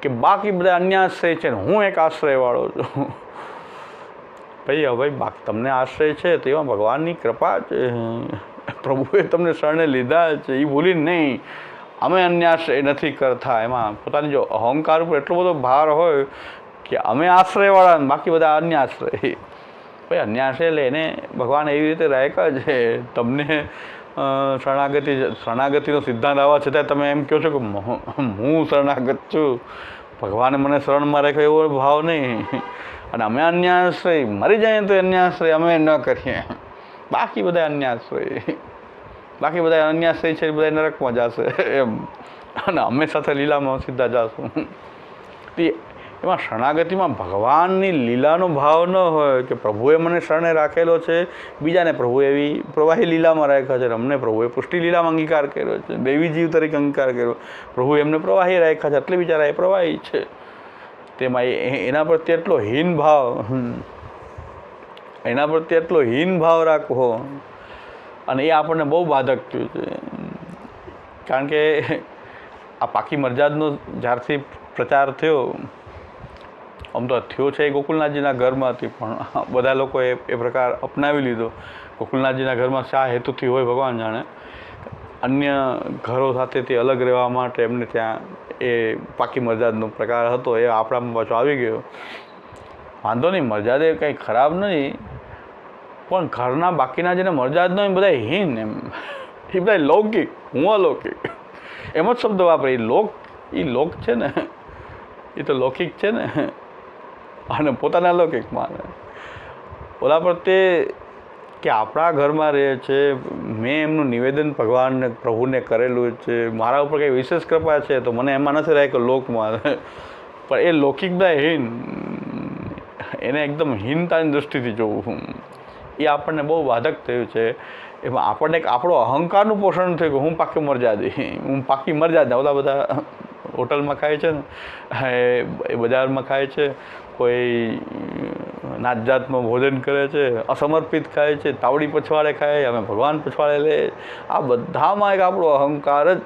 કે બાકી બધા અન્યાશ્રય છે ને હું એક આશ્રયવાળો છું. ભાઈ હવે બાકી તમને આશ્રય છે તો એમાં ભગવાનની કૃપા છે, પ્રભુએ તમને શરણે લીધા છે, એ ભૂલી નહીં. અમે અન્યાશ્રય નથી કરતા. એમાં પોતાની જો અહંકાર ઉપર એટલો બધો ભાર હોય કે અમે આશ્રયવાળા, બાકી બધા અન્યાશ્રય. ભાઈ અન્યાશ્રય એટલે એને ભગવાન એવી રીતે રાખ્યા છે. તમને શરણાગતિનો સિદ્ધાંત આવવા છતાં તમે એમ કહો છો કે હું શરણાગત છું, ભગવાને મને શરણમાં રાખ્યો એવો ભાવ નહીં. અને અમે અન્યાશ્રય, મરી જાય તો અન્યાશ્રય અમે ન કરીએ, બાકી બધા અન્યાશ્રય, બાકી બધા અન્યાશ્રય છે બધા નરકમાં જશે એમ, અને અમે સાથે લીલામાં સીધા જશું. એમાં શરણાગતિમાં ભગવાનની લીલાનો ભાવ ન હોય કે પ્રભુએ મને શરણે રાખેલો છે, બીજાને પ્રભુએ એવી પ્રવાહી લીલામાં રાખ્યા છે, અમને પ્રભુએ પુષ્ટિ લીલામાં અંગીકાર કર્યો છે, દૈવી જીવ તરીકે અંગીકાર કર્યો, પ્રભુએ એમને પ્રવાહી રાખ્યા છે, એટલે બિચારા એ પ્રવાહી છે. તેમાં એના પ્રત્યે એટલો હીન ભાવ રાખવો, અને એ આપણને બહુ બાધક થયું છે. કારણ કે આ પાકી મરજાદનો જ્યારથી પ્રચાર થયો, આમ તો થયો છે એ ગોકુલનાથજીના ઘરમાંથી, પણ બધા લોકોએ એ પ્રકાર અપનાવી લીધો. ગોકુલનાથજીના ઘરમાં શા હેતુથી હોય ભગવાન જાણે, અન્ય ઘરો સાથેથી અલગ રહેવા માટે એમને ત્યાં એ પાકી મરજાદનો પ્રકાર હતો, એ આપણામાં પાછો આવી ગયો. વાંધો નહીં, મરજાદે કંઈ ખરાબ નહીં, પણ ઘરના બાકીના જેને મરજાદ ન હોય એ બધા હીન, એમ એ બધા લૌકિક, હું અલૌકિક એમ જ શબ્દ વાપરે. એ લોક છે ને, એ તો લૌકિક છે ને, અને પોતાના લૌકિક માને. ઓલા પ્રત્યે કે આપણા ઘરમાં રહે છે, મેં એમનું નિવેદન ભગવાનને પ્રભુને કરેલું છે, મારા ઉપર કંઈ વિશેષ કૃપા છે, તો મને એમાં નથી રહે કે લોકમાં, પણ એ લૌકિક બધા હીન, એને એકદમ હીનતાની દૃષ્ટિથી જોવું, એ આપણને બહુ બાધક થયું છે. એમાં આપણને એક આપણો અહંકારનું પોષણ થયું કે હું પાકી મરજાદી. ઓલા બધા હોટલમાં ખાય છે ને, એ બજારમાં ખાય છે, કોઈ નાત જાતમાં ભોજન કરે છે, અસમર્પિત ખાય છે, તાવડી પછવાડે ખાય, અમે ભગવાન પછવાડે લે, આ બધામાં એક આપણો અહંકાર જ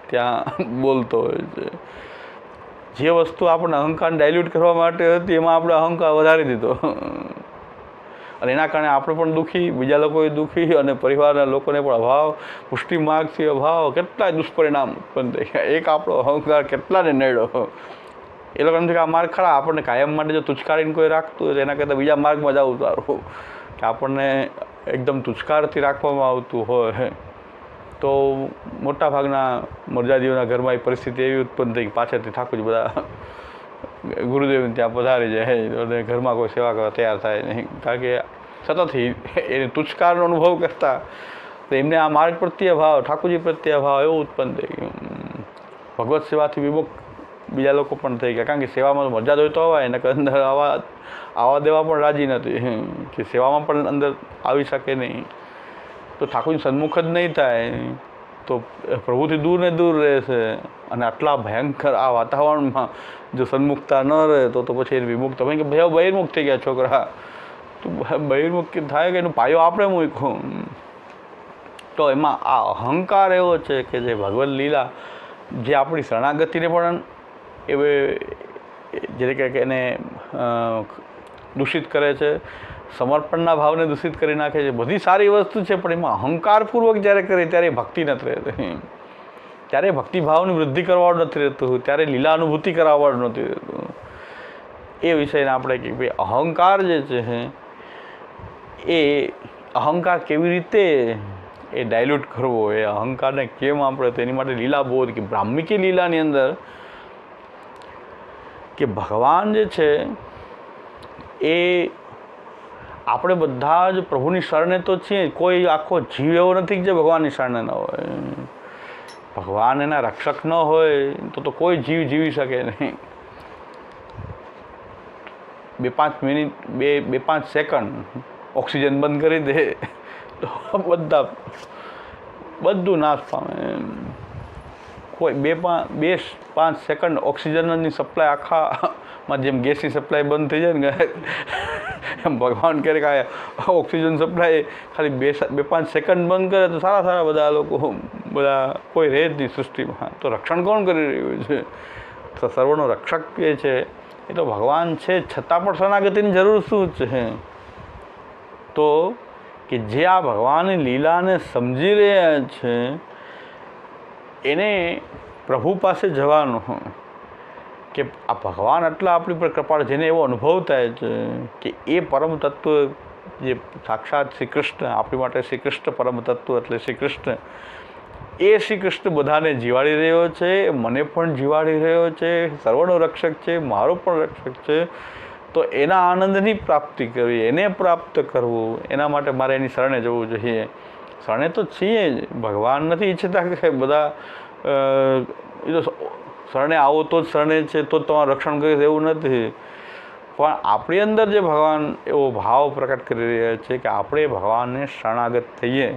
ત્યાં બોલતો હોય છે. જે વસ્તુ આપણને અહંકારને ડાયલ્યુટ કરવા માટે હતી, એમાં આપણે અહંકાર વધારી દીધો, અને એના કારણે આપણે પણ દુઃખી, બીજા લોકોએ દુઃખી, અને પરિવારના લોકોને પણ અભાવ, પુષ્ટિ માર્ગથી અભાવ, કેટલાય દુષ્પરિણામ ઉત્પન્ન થઈ ગયા. એક આપણો અહંકાર કેટલાને નડ્યો. એ લોકો એમ છે કે આ માર્ગ ખરા, આપણને કાયમ માટે જો તુચ્છકારીને કોઈ રાખતું હોય તો એના કરતાં બીજા માર્ગમાં જવું સારું, કે આપણને એકદમ તુચ્છકારથી રાખવામાં આવતું હોય. તો મોટાભાગના મરજાદીઓના ઘરમાં એ પરિસ્થિતિ એવી ઉત્પન્ન થઈ કે પાછળથી ઠાકોરજી બધા ગુરુદેવને ત્યાં પધારી જાય, અને ઘરમાં કોઈ સેવા કરવા તૈયાર થાય નહીં. કારણ કે સતત એને તુચ્છકારનો અનુભવ કરતા, તો એમને આ માર્ગ પ્રત્યે ભાવ, ઠાકોરજી પ્રત્યે ભાવ એવો ઉત્પન્ન થઈ ગયો. ભગવત સેવાથી વિમુખ બીજા લોકો પણ થઈ ગયા, કારણ કે સેવામાં મરજાદ હોય તો અવાય, એના અંદર આવા દેવા પણ રાજી નથી, કે સેવામાં પણ અંદર આવી શકે નહીં. તો ઠાકોરજી સન્મુખ જ નહીં થાય તો પ્રભુથી દૂર ને દૂર રહેશે. અને આટલા ભયંકર આ વાતાવરણમાં જો સન્મુખતા ન રહે તો પછી એને વિમુખ, તમે કે ભાઈ બહિર્મુખ થઈ ગયા છોકરા, તો બહિર્મુખ થાય કે એનો પાયો આપણે મૂક્યો. તો એમાં આ અહંકાર એવો છે કે જે ભગવદ લીલા, જે આપણી શરણાગતિને પણ જે કે એને દૂષિત કરે છે, સમર્પણના ભાવને દૂષિત કરી નાખે છે. બધી સારી વસ્તુ છે, પણ એમાં અહંકારપૂર્વક જ્યારે કરે ત્યારે ભક્તિ નથી રહેતી, ત્યારે ભક્તિભાવની વૃદ્ધિ કરવાનું નથી રહેતું, ત્યારે લીલા અનુભૂતિ કરાવવાનું નથી રહેતું. એ વિષયને આપણે કે ભાઈ અહંકાર જે છે એ અહંકાર કેવી રીતે એ ડાયલ્યુટ કરવો, એ અહંકારને કેમ આપણે તેની માટે લીલા બોધ, કે બ્રાહ્મિકી લીલાની અંદર કે ભગવાન જે છે એ આપણે બધા જ પ્રભુની શરણે તો છીએ. કોઈ આખો જીવ એવો નથી જે ભગવાનની શરણે ન હોય. ભગવાન એના રક્ષક ન હોય તો કોઈ જીવ જીવી શકે નહીં. 2-5 મિનિટ 2-5 સેકન્ડ ઓક્સિજન બંધ કરી દે તો બધું નાશ પામે. કોઈ 2-5 સેકન્ડ ઓક્સિજનની સપ્લાય આખામાં, જેમ ગેસની સપ્લાય બંધ થઈ જાય ને એમ ભગવાન કહે કે ઓક્સિજન સપ્લાય ખાલી 2-5 સેકન્ડ બંધ કરે તો સારા બધા લોકો બધા કોઈ રહે જ નહીં સૃષ્ટિમાં. તો રક્ષણ કોણ કરી રહ્યું છે? તો સર્વનો રક્ષક એ છે એ તો ભગવાન છે, છતાં પણ શરણાગતિની જરૂર શું છે? તો કે જે આ ભગવાનની લીલાને સમજી રહ્યા છે એને પ્રભુ પાસે જવાનું, કે આ ભગવાન આટલા આપણી પર કૃપાળ, જેને એવો અનુભવ થાય છે કે એ પરમ તત્વ જે સાક્ષાત શ્રી કૃષ્ણ, આપણી માટે શ્રી કૃષ્ણ પરમ તત્વ એટલે શ્રી કૃષ્ણ, એ શ્રી કૃષ્ણ બધાને જીવાડી રહ્યો છે, મને પણ જીવાડી રહ્યો છે, સર્વનો રક્ષક છે, મારો પણ રક્ષક છે. તો એના આનંદની પ્રાપ્તિ કરવી, એને પ્રાપ્ત કરવું, એના માટે મારે એની શરણે જવું જોઈએ. શરણે તો છીએ જ, ભગવાન નથી ઈચ્છતા કે બધા એ તો શરણે આવો તો જ શરણે છે તો જ તમારું રક્ષણ કરીશ એવું નથી, પણ આપણી અંદર જે ભગવાન એવો ભાવ પ્રકટ કરી રહ્યા છે કે આપણે ભગવાનને શરણાગત થઈએ.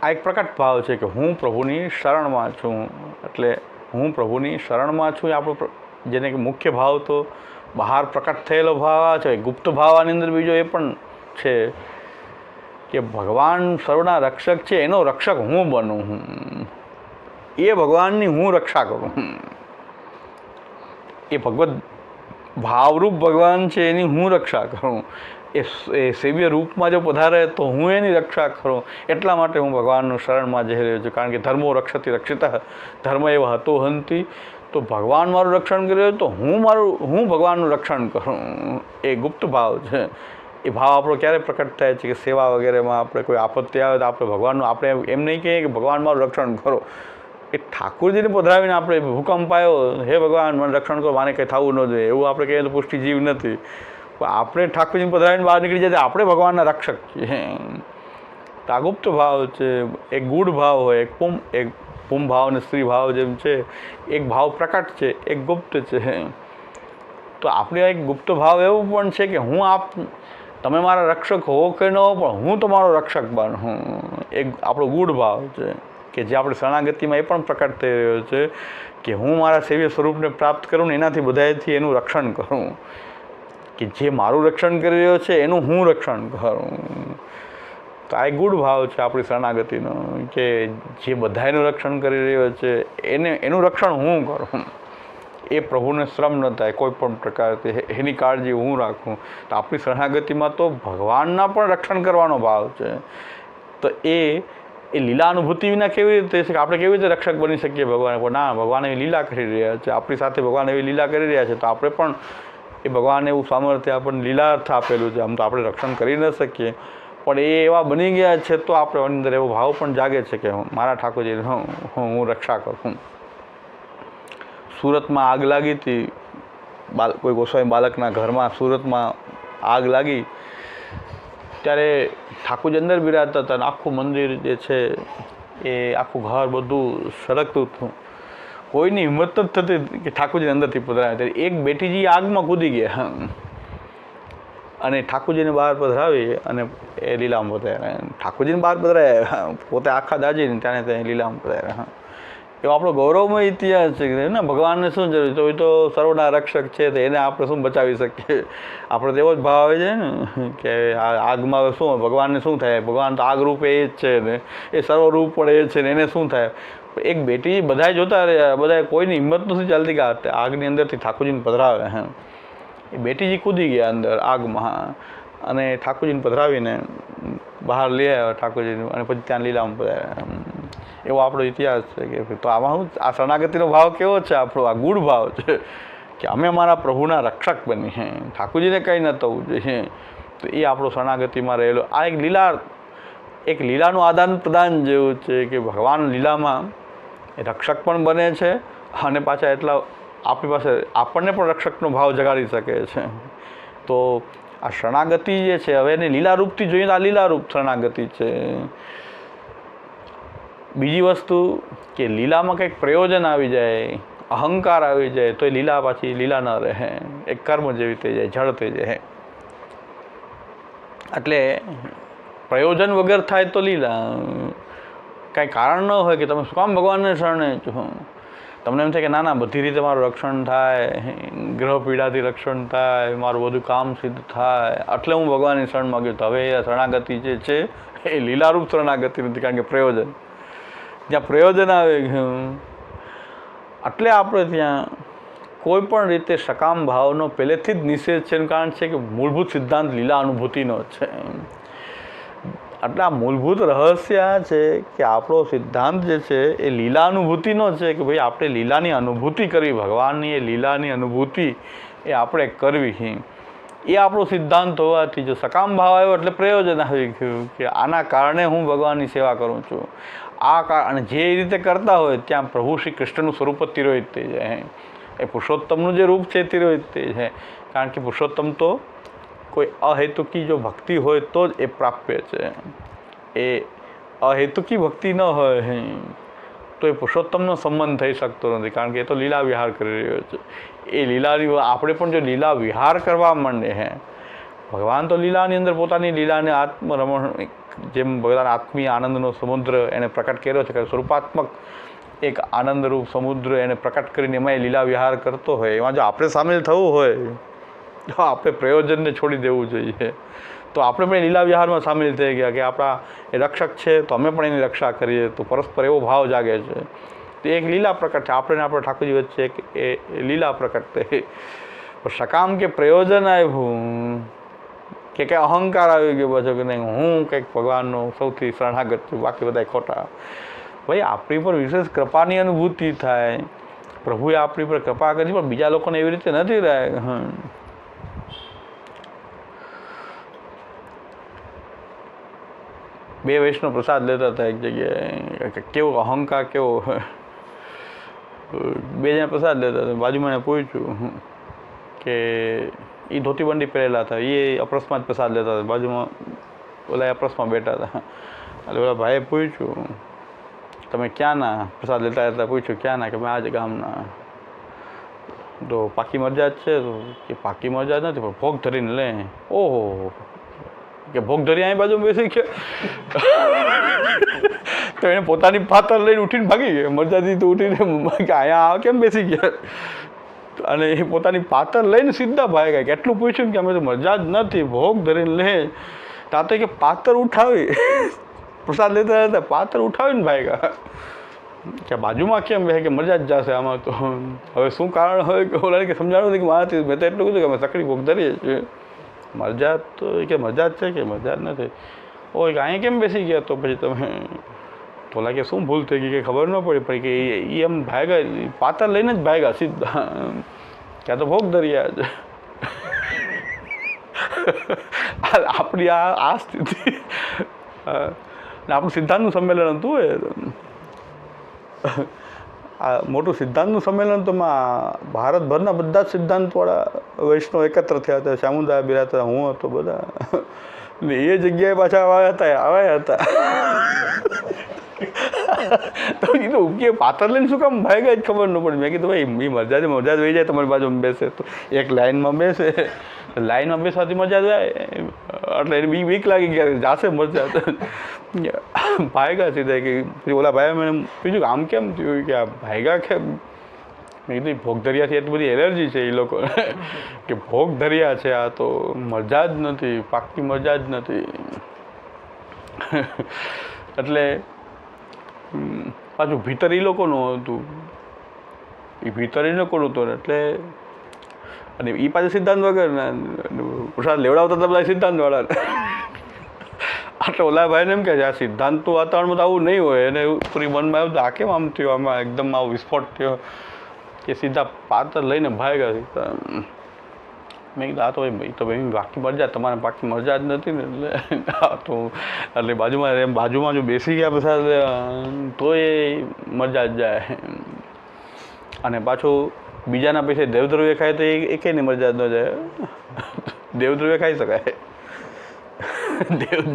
આ એક પ્રકટ ભાવ છે કે હું પ્રભુની શરણમાં છું. એટલે હું પ્રભુની શરણમાં છું એ આપણો જેને કે મુખ્ય ભાવ તો બહાર પ્રકટ થયેલો ભાવ આ છે. ગુપ્ત ભાવ આની અંદર બીજો એ પણ છે કે ભગવાન સર્વના રક્ષક છે, એનો રક્ષક હું બનું, એ ભગવાનની હું રક્ષા કરું. એ ભગવત ભાવરૂપ ભગવાન છે એની હું રક્ષા કરું. એ સેવ્ય રૂપમાં જો પધારે તો હું એની રક્ષા કરું. એટલા માટે હું ભગવાનનું શરણમાં જઈ રહ્યો છું. કારણ કે ધર્મો રક્ષતી રક્ષિત, ધર્મ એવો હતો હંતી. તો ભગવાન મારું રક્ષણ કરી રહ્યો તો હું ભગવાનનું રક્ષણ કરું. એ ગુપ્ત ભાવ છે. એ ભાવ આપણો ક્યારે પ્રકટ થાય છે કે સેવા વગેરેમાં આપણે કોઈ આપત્તિ આવે તો આપણે ભગવાનનું, આપણે એમ નહીં કહીએ કે ભગવાન મારું રક્ષણ કરો. એ ઠાકોરજીને પધરાવીને આપણે ભૂકંપ આવ્યો, હે ભગવાન મને રક્ષણ કરો, માને કંઈ થવું ન જોઈએ એવું આપણે કહીએ તો પુષ્ટિ જીવ નથી. પણ આપણે ઠાકોરજીને પધરાવીને બહાર નીકળી જાય આપણે ભગવાનના રક્ષક છીએ. તો આ ગુપ્ત ભાવ છે. એક ગૂઢ ભાવ હોય, એક પુમ ભાવ અને સ્ત્રી ભાવ જેમ છે, એક ભાવ પ્રકટ છે, એક ગુપ્ત છે. તો આપણે એક ગુપ્ત ભાવ એવું પણ છે કે તમે મારા રક્ષક હો કે ન હો પણ હું તમારો રક્ષક બનું. એક આપણો ગૂઢ ભાવ છે કે જે આપણે શરણાગતિમાં એ પણ પ્રકટ થઈ રહ્યો છે કે હું મારા સેવ્ય સ્વરૂપને પ્રાપ્ત કરું ને એનાથી બધાથી એનું રક્ષણ કરું. કે જે મારું રક્ષણ કરી રહ્યો છે એનું હું રક્ષણ કરું. તો આ એક ગૂઢ ભાવ છે આપણી શરણાગતિનો કે જે બધાનું રક્ષણ કરી રહ્યો છે એનું રક્ષણ હું કરું. એ પ્રભુને શ્રમ ન થાય કોઈ પણ પ્રકારથી, એની કાળજી હું રાખું. તો આપણી શરણાગતિમાં તો ભગવાનના પણ રક્ષણ કરવાનો ભાવ છે. તો એ લીલા અનુભૂતિ વિના કેવી રીતે છે કે આપણે કેવી રીતે રક્ષક બની શકીએ ભગવાન? પણ ના, ભગવાન એવી લીલા કરી રહ્યા છે, આપણી સાથે ભગવાન એવી લીલા કરી રહ્યા છે. તો આપણે પણ એ ભગવાન એવું સામર્થ્ય આપણને લીલાર્થ આપેલું છે. આમ તો આપણે રક્ષણ કરી ન શકીએ પણ એ એવા બની ગયા છે તો આપણે અંદર એવો ભાવ પણ જાગે છે કે મારા ઠાકોરજી હું રક્ષા કરું. સુરતમાં આગ લાગી હતી, કોઈ ગોસ્વામી બાળકના ઘરમાં સુરતમાં આગ લાગી ત્યારે ઠાકોરજી અંદર બિરાજતા હતા અને આખું મંદિર જે છે એ આખું ઘર બધું સળગતું હતું. કોઈની હિંમત જ થતી કે ઠાકોરજી અંદરથી પધરાવે. ત્યારે એક બેટીજી આગમાં કૂદી ગયા અને ઠાકોરજીને બહાર પધરાવી અને એ લીલામાં પધરાવ્યા. ઠાકોરજીને બહાર પધરાવ્યા, પોતે આખા દાજીને ત્યાં લીલામાં પધરાવ્યા. એવો આપણો ગૌરવમય ઇતિહાસ છે ને. ભગવાનને શું જરૂર છે? તો સર્વના રક્ષક છે તો એને આપણે શું બચાવી શકીએ? આપણે તો એવો જ ભાવ આવે છે ને કે આગમાં શું ભગવાનને શું થાય? ભગવાન તો આગ રૂપે એ જ છે ને, એ સર્વરૂપ પણ એ છે ને, એને શું થાય? એક બેટી બધા જોતા રહ્યા, બધા કોઈની હિંમત નથી ચાલતી કે આગની અંદરથી ઠાકોરજીને પધરાવે. એ બેટીજી કૂદી ગયા અંદર આગમાં અને ઠાકોરજીને પધરાવીને બહાર લઈ આવ્યા ઠાકોરજીને અને પછી ત્યાં લીલામાં પધરાવ્યા. એવો આપણો ઇતિહાસ છે કે તો આમાં શું આ શરણાગતિનો ભાવ કેવો છે? આપણો આ ગૂઢ ભાવ છે કે અમે અમારા પ્રભુના રક્ષક બનીએ, ઠાકોરજીને કંઈ ન થવું જોઈએ. તો એ આપણો શરણાગતિમાં રહેલો આ એક લીલાનું આદાન પ્રદાન જેવું છે કે ભગવાન લીલામાં રક્ષક પણ બને છે અને પાછા એટલા આપણી પાસે આપણને પણ રક્ષકનો ભાવ જગાડી શકે છે. તો આ શરણાગતિ જે છે હવે એને લીલારૂપથી જોઈએ તો આ લીલારૂપ શરણાગતિ છે. બીજી વસ્તુ કે લીલામાં કંઈક પ્રયોજન આવી જાય, અહંકાર આવી જાય તો એ લીલા પાછી લીલા ન રહે, એક કર્મ જેવી થઈ જાય, જળ થઈ જાય. એટલે પ્રયોજન વગર થાય તો લીલા. કાંઈ કારણ ન હોય કે તમે શું કામ ભગવાનને શરણે છો. તમને એમ થાય કે ના ના બધી રીતે મારું રક્ષણ થાય, ગ્રહ પીડાથી રક્ષણ થાય, મારું બધું કામ સિદ્ધ થાય, એટલે હું ભગવાનની શરણ માગ્યું. તો હવે એ શરણાગતિ જે છે એ લીલારૂપ શરણાગતિ નથી, કારણ કે પ્રયોજન જ્યાં પ્રયોજન આવે ગયું એટલે આપણે ત્યાં કોઈ પણ રીતે સકામ ભાવનો પહેલેથી જ નિષેધ છે. એનું કારણ છે કે મૂળભૂત સિદ્ધાંત લીલા અનુભૂતિનો છે. એટલે આ મૂળભૂત રહસ્ય આ છે કે આપણો સિદ્ધાંત જે છે એ લીલા અનુભૂતિનો છે કે ભાઈ આપણે લીલાની અનુભૂતિ કરવી, ભગવાનની એ લીલાની અનુભૂતિ એ આપણે કરવી. એ આપણો સિદ્ધાંત હોવાથી જો સકામ ભાવ આવ્યો એટલે પ્રયોજન આવી ગયું કે આના કારણે હું ભગવાનની સેવા કરું છું. અને જે રીતે કરતા હોય ત્યાં પ્રભુ શ્રી કૃષ્ણનું સ્વરૂપ જ તિરોહિત થઈ જાય. એ પુરુષોત્તમનું જે રૂપ છે તિરોહિત થઈ જાય. કારણ કે પુરુષોત્તમ તો કોઈ અહેતુકી જો ભક્તિ હોય તો જ એ પ્રાપ્ય છે. એ અહેતુકી ભક્તિ ન હોય તો તો એ પુરુષોત્તમનો સંબંધ થઈ શકતો નથી, કારણ કે એ તો લીલા વિહાર કરી રહ્યો છે. એ લીલાની આપણે પણ જો લીલા વિહાર કરવા માંડે હે, ભગવાન તો લીલાની અંદર પોતાની લીલાને આત્મરમણ, જેમ ભગવાન આત્મીય આનંદનો સમુદ્ર એને પ્રકટ કર્યો છે કે સ્વરૂપાત્મક એક આનંદરૂપ સમુદ્ર એને પ્રકટ કરીને એમાં એ લીલા વિહાર કરતો હોય, એમાં જો આપણે સામેલ થવું હોય તો આપણે પ્રયોજનને છોડી દેવું જોઈએ. તો આપણે પણ લીલા વિહારમાં સામેલ થઈ ગયા કે આપણા એ રક્ષક છે તો અમે પણ એની રક્ષા કરીએ, તો પરસ્પર એવો ભાવ જાગે છે. તો એક લીલા પ્રકટ છે, આપણે આપણે ઠાકોરજી વચ્ચે એક એ લીલા પ્રકટ થઈ. સકામ કે પ્રયોજન આવ્યું કે કંઈ અહંકાર આવી ગયો પાછો કે નહીં હું કંઈક ભગવાનનો સૌથી શરણાગત છું, બાકી બધા ખોટા. ભાઈ આપણી પર વિશેષ કૃપાની અનુભૂતિ થાય, પ્રભુએ આપણી પર કૃપા કરી, પણ બીજા લોકોને એવી રીતે નથી રહે. બે વૈષ્ણવ પ્રસાદ લેતા હતા એક જગ્યાએ, કેવો અહંકાર કેવો. બે જણા પ્રસાદ લેતા હતા, બાજુમાં એને પૂછ્યું કે એ ધોતીબંડી પહેરેલા હતા, એ અપરસમાં જ પ્રસાદ લેતા હતા, બાજુમાં ઓલા અપરસમાં બેઠા હતા. એટલે ઓલા ભાઈએ પૂછ્યું તમે ક્યાંના પ્રસાદ લેતા હતા, પૂછ્યું ક્યાંના, કે મેં આ જ ગામના. તો પાકી મરજાદ છે, તો કે પાકી મરજાદ નથી પણ ભોગ ધરીને લે. ઓહો, કે ભોગ ધરી અહીં બાજુ બેસી ગયા. તો એને પોતાની પાતર લઈને ઉઠીને ભાગી ગયા. મરજાદી તો ઉઠીને અહીંયા કેમ બેસી ગયા, અને એ પોતાની પાતર લઈને સીધા ભાગ્યા. કેટલું પૂછ્યું કે અમે તો મરજાદ નથી, ભોગ ધરીને લે. તાતે કે પાતર ઉઠાવી, પ્રસાદ લેતા હતા પાતર ઉઠાવીને ભાગ્યા. કે બાજુમાં કેમ બે કે મરજાદ જશે આમાં. તો હવે શું કારણ હોય કે ઓલા કે સમજાણું નથી કે મારાથી, મેં તો એટલું કીધું કે અમે સકડી ભોગ ધરીએ છીએ. મરજાદ તો કે મરજાદ છે કે મરજાદ નથી. ઓય કે અહીંયા કેમ બેસી ગયા, તો પછી તમે ઓલા કે શું ભૂલ થઈ ગઈ કે ખબર ન પડી કે એ એમ ભાગ્યા, પાતર લઈને જ ભાગ્યા સીધા, ક્યાં તો ભોગ ધર્યા જ. આપણી આ સ્થિતિ, આપણું સિદ્ધાંતનું સંમેલન હતું એ આ મોટું સિદ્ધાંતનું સંમેલન તો ભારતભરના બધા જ સિદ્ધાંતવાળા વૈષ્ણવ એકત્ર થયા હતા. શામુદાય બિરાતા, હું હતો, બધા. ને એ જગ્યાએ પાછા આવ્યા હતા. તો કીધું કે પાતર લઈને શું કામ ભાગ્યા જ ખબર ન પડી. મેં કીધું ભાઈ એ મરજાદ વહી જાય તમારી બાજુમાં બેસે, તો એક લાઈનમાં બેસે, લાઈનમાં બેસવાથી મરજાદ આવે એટલે એને બીક લાગી ગયા જાશે મરજાદ. ભાગ્યા સીધા કે ઓલા ભાઈ મને પૂછ્યું કે આમ કેમ થયું, કે આ ભાગ્યા કેમ. મેં કીધું ભોગ ધર્યાથી એટલી બધી એલર્જી છે એ લોકો કે ભોગ ધર્યા છે, આ તો મરજાદ નથી, પાકી મરજાદ નથી. એટલે પાછું ભીતર એ લોકોનું હતું, એ ભીતર એ લોકોનું હતું. એટલે અને એ પાછું સિદ્ધાંત વગર પ્રસાદ લેવડાવતા હતા બધા સિદ્ધાંતવાળા. એટલે ઓલા ભાઈને એમ કે છે આ સિદ્ધાંતનું વાતાવરણમાં તો આવું નહીં હોય, એને પૂરી મનમાં આવ્યું આ કેમ આમ થયું, આમાં એકદમ આવો વિસ્ફોટ થયો કે સીધા પાતર લઈને ભાગ્યા. મેં કીધું આ તો ભાઈ તો ભાઈ બાકી મરજાદ, તમારે બાકી મરજાદ નથી ને. એટલે તો એટલે બાજુમાં જો બેસી ગયા પ્રસાદ તો એ મરજાદ જાય. અને પાછું બીજાના પૈસે દેવદ્રવ્ય ખાય તો એકેયની મરજાદ ન જાય. દેવદ્રવ્ય ખાઈ શકાય,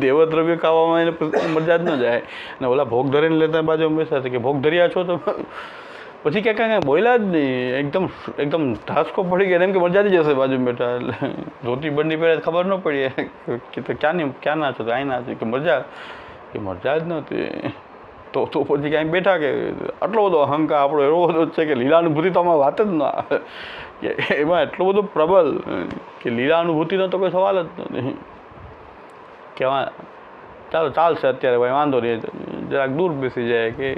દેવદ્રવ્ય ખાવામાં એને મરજાદ ન જાય. ને ઓલા ભોગ ધરીને લેતા બાજુ બેસા કે ભોગ ધર્યા છો તો પછી ક્યાંક કાંઈ બોલ્યા જ નહીં. એકદમ ધાસકો પડી ગયા, એમ કે મરજાદી જશે બાજુ બેઠા. એટલે ધોતી બંડી પહેરે ખબર ન પડી કે તો ક્યાંના છો, તો અહીંના છો, કે મરજાદ, કે મરજાદ નહોતી. તો પછી ક્યાંય બેઠા કે આટલો બધો અહંકાર આપણો એવો બધો છે કે લીલાનુભૂતિ તો આમાં વાત જ ન આવે, કે એમાં એટલું બધું પ્રબલ કે લીલાનુભૂતિનો તો કોઈ સવાલ જ નથી. કે ચાલો ચાલશે અત્યારે ભાઈ વાંધો નહીં, જરાક દૂર બેસી જાય, કે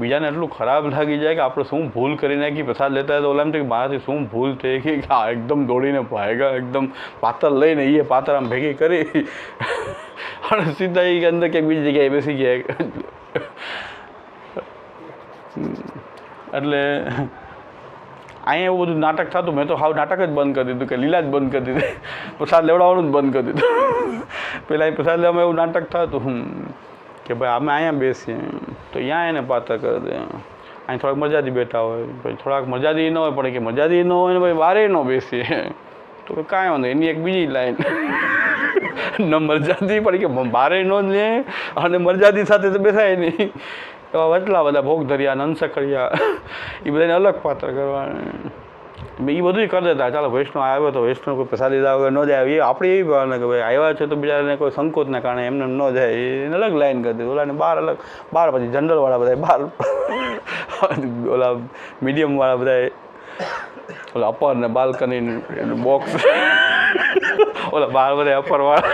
બીજાને એટલું ખરાબ લાગી જાય કે આપણે શું ભૂલ કરી નાખી. પ્રસાદ લેતા તો ઓલા એમ થયું મારાથી શું ભૂલ થઈ ગઈ કે આ એકદમ દોડીને ભાગ્યા, એકદમ પાતર લઈને એ પાતર આમ ભેગી કરી અને સીધા એ અંદર ક્યાંક બીજી જગ્યાએ બેસી ગયા. એટલે અહીંયા એવું બધું નાટક થતું, મેં તો હાવ નાટક જ બંધ કરી દીધું, કે લીલા જ બંધ કરી દીધી, પ્રસાદ લેવડાવવાનું જ બંધ કરી દીધું. પહેલાં એ પ્રસાદ લેવામાં એવું નાટક થતું કે ભાઈ અમે અહીંયા બેસીએ તો ત્યાં એને પાતર કરી દે, અહીં થોડાક મરજાદી બેઠા હોય, પછી થોડાક મરજાદી ન હોય પડે કે મરજાદી ન હોય ને ભાઈ વારે ન બેસીએ તો કાંઈ વાંધો. એની એક બીજી લાઈન ન મરજાદી પડી કે બારે ન લે અને મરજાદી સાથે તો બેસાય નહીં, એવા વચલા બધા ભોગ ધર્યા, નંસકડિયા, એ બધાને અલગ પાત્ર કરવાના, એ બધું કરી દેતા. ચાલો વૈષ્ણવ આવ્યો તો વૈષ્ણવ કોઈ પ્રસાદ લીધા વગર ન જાય, એ આપણે એવી ભાવના કે ભાઈ આવ્યા છે તો બિચારાને કોઈ સંકોચના કારણે એમને ન જાય, એને અલગ લાઈન કરી દીધી. ઓલાને બહાર પછી જનરલવાળા બધા બહાર, ઓલા મીડિયમવાળા બધા ઓલા અપર ને બાલ્કની બોક્સ, ઓલા બહાર બધા અપરવાળા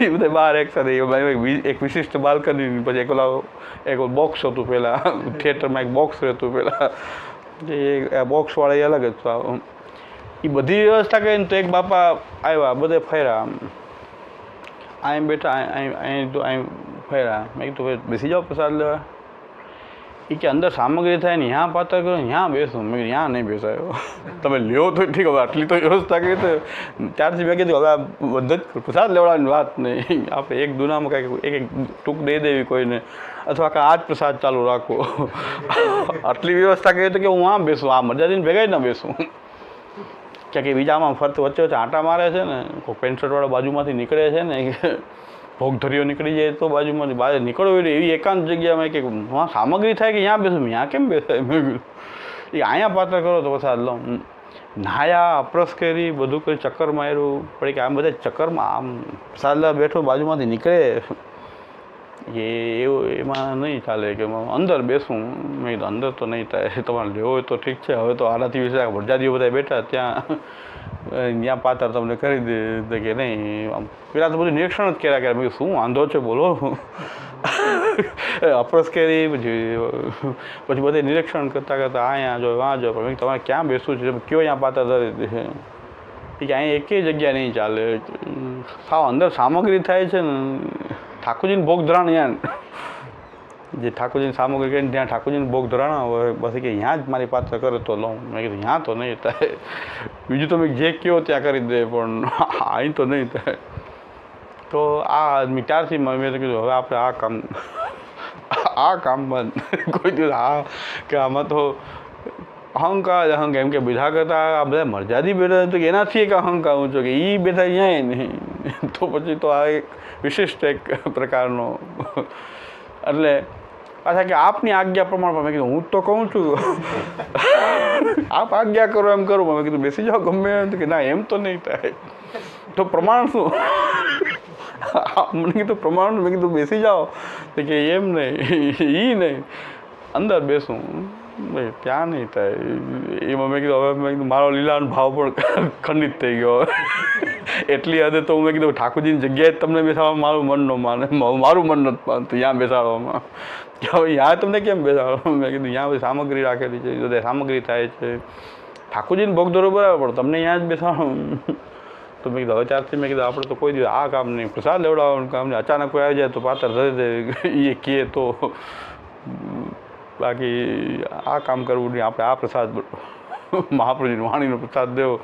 એ બધા બહાર એક સાથે એક વિશિષ્ટ બાલ્કની, પછી એક બોક્સ હતું પહેલાં થિયેટરમાં, એક બોક્સ રહેતું પહેલાં, એ બોક્સવાળા એ અલગ જ હતું. એ બધી વ્યવસ્થા કરીને તો એક બાપા આવ્યા, બધે ફર્યા, અહીં બેઠા, અહીં ફર્યા. મેં કીધું બેસી જાઓ પ્રસાદ લેવા. એ કે અંદર સામગ્રી થાય ને ત્યાં પાત્ર કરો, ત્યાં બેસું. મેં કીધું ત્યાં નહીં બેસાયો, તમે લ્યો તો ઠીક, હવે આટલી તો વ્યવસ્થા કરી તો. ત્યારથી મેં કીધું હવે આ બધા જ પ્રસાદ લેવડાવવાની વાત નહીં, આપણે એક દુનામાં કાંઈક એક ટૂંક દઈ દેવી કોઈને, અથવા કાં આ જ પ્રસાદ ચાલુ રાખો. આટલી વ્યવસ્થા કરી તો કે હું આમ બેસું, આ મર્યાદીને ભેગા જ ના બેસું. ક્યાંક બીજામાં ફરતું વચ્ચે વચ્ચે આંટા મારે છે ને, કોઈ પેન્ટ શર્ટવાળા બાજુમાંથી નીકળે છે ને, ભોગધરીઓ નીકળી જાય તો બાજુમાંથી બહાર નીકળવું હોય એવી એકાંત જગ્યામાં કે હા સામગ્રી થાય કે ત્યાં બેસું, ત્યાં કેમ બેસાય? મેં કીધું એ અહીંયા પાત્ર કરો તો પ્રસાદ લો. નાયા, અપરસ કરી, બધું કરી, ચક્કર માર્યું, પડી કે આમ બધા ચક્કરમાં આમ પ્રસાદ લેવા બેઠો બાજુમાંથી નીકળે એવું એમાં નહીં ચાલે કે અંદર બેસું. મેં કીધું અંદર તો નહીં થાય, તમારે લેવો હોય તો ઠીક છે, હવે તો આનાથી વિશે વરજાદીઓ બધા બેઠા ત્યાં પાત્ર તમને કરી દે કે નહીં. આમ પેલા તો બધું નિરીક્ષણ જ કર્યા કરે. મેં શું વાંધો છે બોલો, અપરસ કરી, પછી બધે નિરીક્ષણ કરતાં કરતાં અહીંયા જો વાં જો, પણ તમારે ક્યાં બેસવું છે, કયો અહીંયા પાત્ર ધરી દે કે અહીંયા એકેય જગ્યા નહીં ચાલે. સાવ અંદર સામગ્રી થાય છે ને, ઠાકોરજીને ભોગ ધરાણ ત્યાં જે ઠાકોરજીની સામગ્રી કરીને ત્યાં ઠાકોરજીને ભોગ ધરાણા હોય, પછી કે ત્યાં જ મારી પાત્ર કરે તો લઉં. મેં કીધું ત્યાં તો નહીં થાય, બીજું તમે જે કહો ત્યાં કરી દે, પણ અહીં તો નહીં થાય. તો આ આદમી ત્યારથી મેં તો કીધું હવે આપણે આ કામ બંધ. કોઈ દિવસ કે આમાં તો અહંકાર એમ કે બીજા કરતાં આ બધા મર્યાદી બેઠા તો એનાથી એક અહંકાર ઊંચો કે એ બેઠા અહીંયા નહીં, તો પછી તો આ એક વિશિષ્ટ એક પ્રકારનો. એટલે પાછા કે આપની આજ્ઞા પ્રમાણે મેં કીધું હું તો કહું છું આપ આજ્ઞા કરો એમ કરું. મેં કીધું બેસી જાઓ ગમે એમ, કે ના એમ તો નહીં થાય. તો પ્રમાણ શું? મને કીધું પ્રમાણ. મેં કીધું બેસી જાઓ તો કે એમ નહીં, એ નહીં, અંદર બેસું. ભાઈ ત્યાં નહીં થાય એમાં. મેં કીધું હવે મેં કીધું મારો લીલાનો ભાવ પણ ખંડિત થઈ ગયો. એટલી હદે તો મેં કીધું ઠાકોરજીની જગ્યાએ તમને બેસાડવા મારું મન ન માને, મારું મન નથી માનતું ત્યાં બેસાડવામાં. કે હવે ત્યાં તમને કેમ બેસાડો? મેં કીધું ત્યાં બધી સામગ્રી રાખેલી છે, બધા સામગ્રી થાય છે, ઠાકોરજીને ભોગ ધરો બરાબર, પણ તમને ત્યાં જ બેસાડો. તો મેં કીધું હવે ત્યારથી મેં કીધું આપણે તો કોઈ દિવસ આ કામ નહીં, પ્રસાદ લેવડાવવાનું કામ નહીં. અચાનક કોઈ આવી જાય તો પાત્ર ધરી દે એ કહે તો, બાકી આ કામ કરવું નહીં. આપણે આ પ્રસાદ મહાપ્રભુજીની વાણીનો પ્રસાદ દેવો,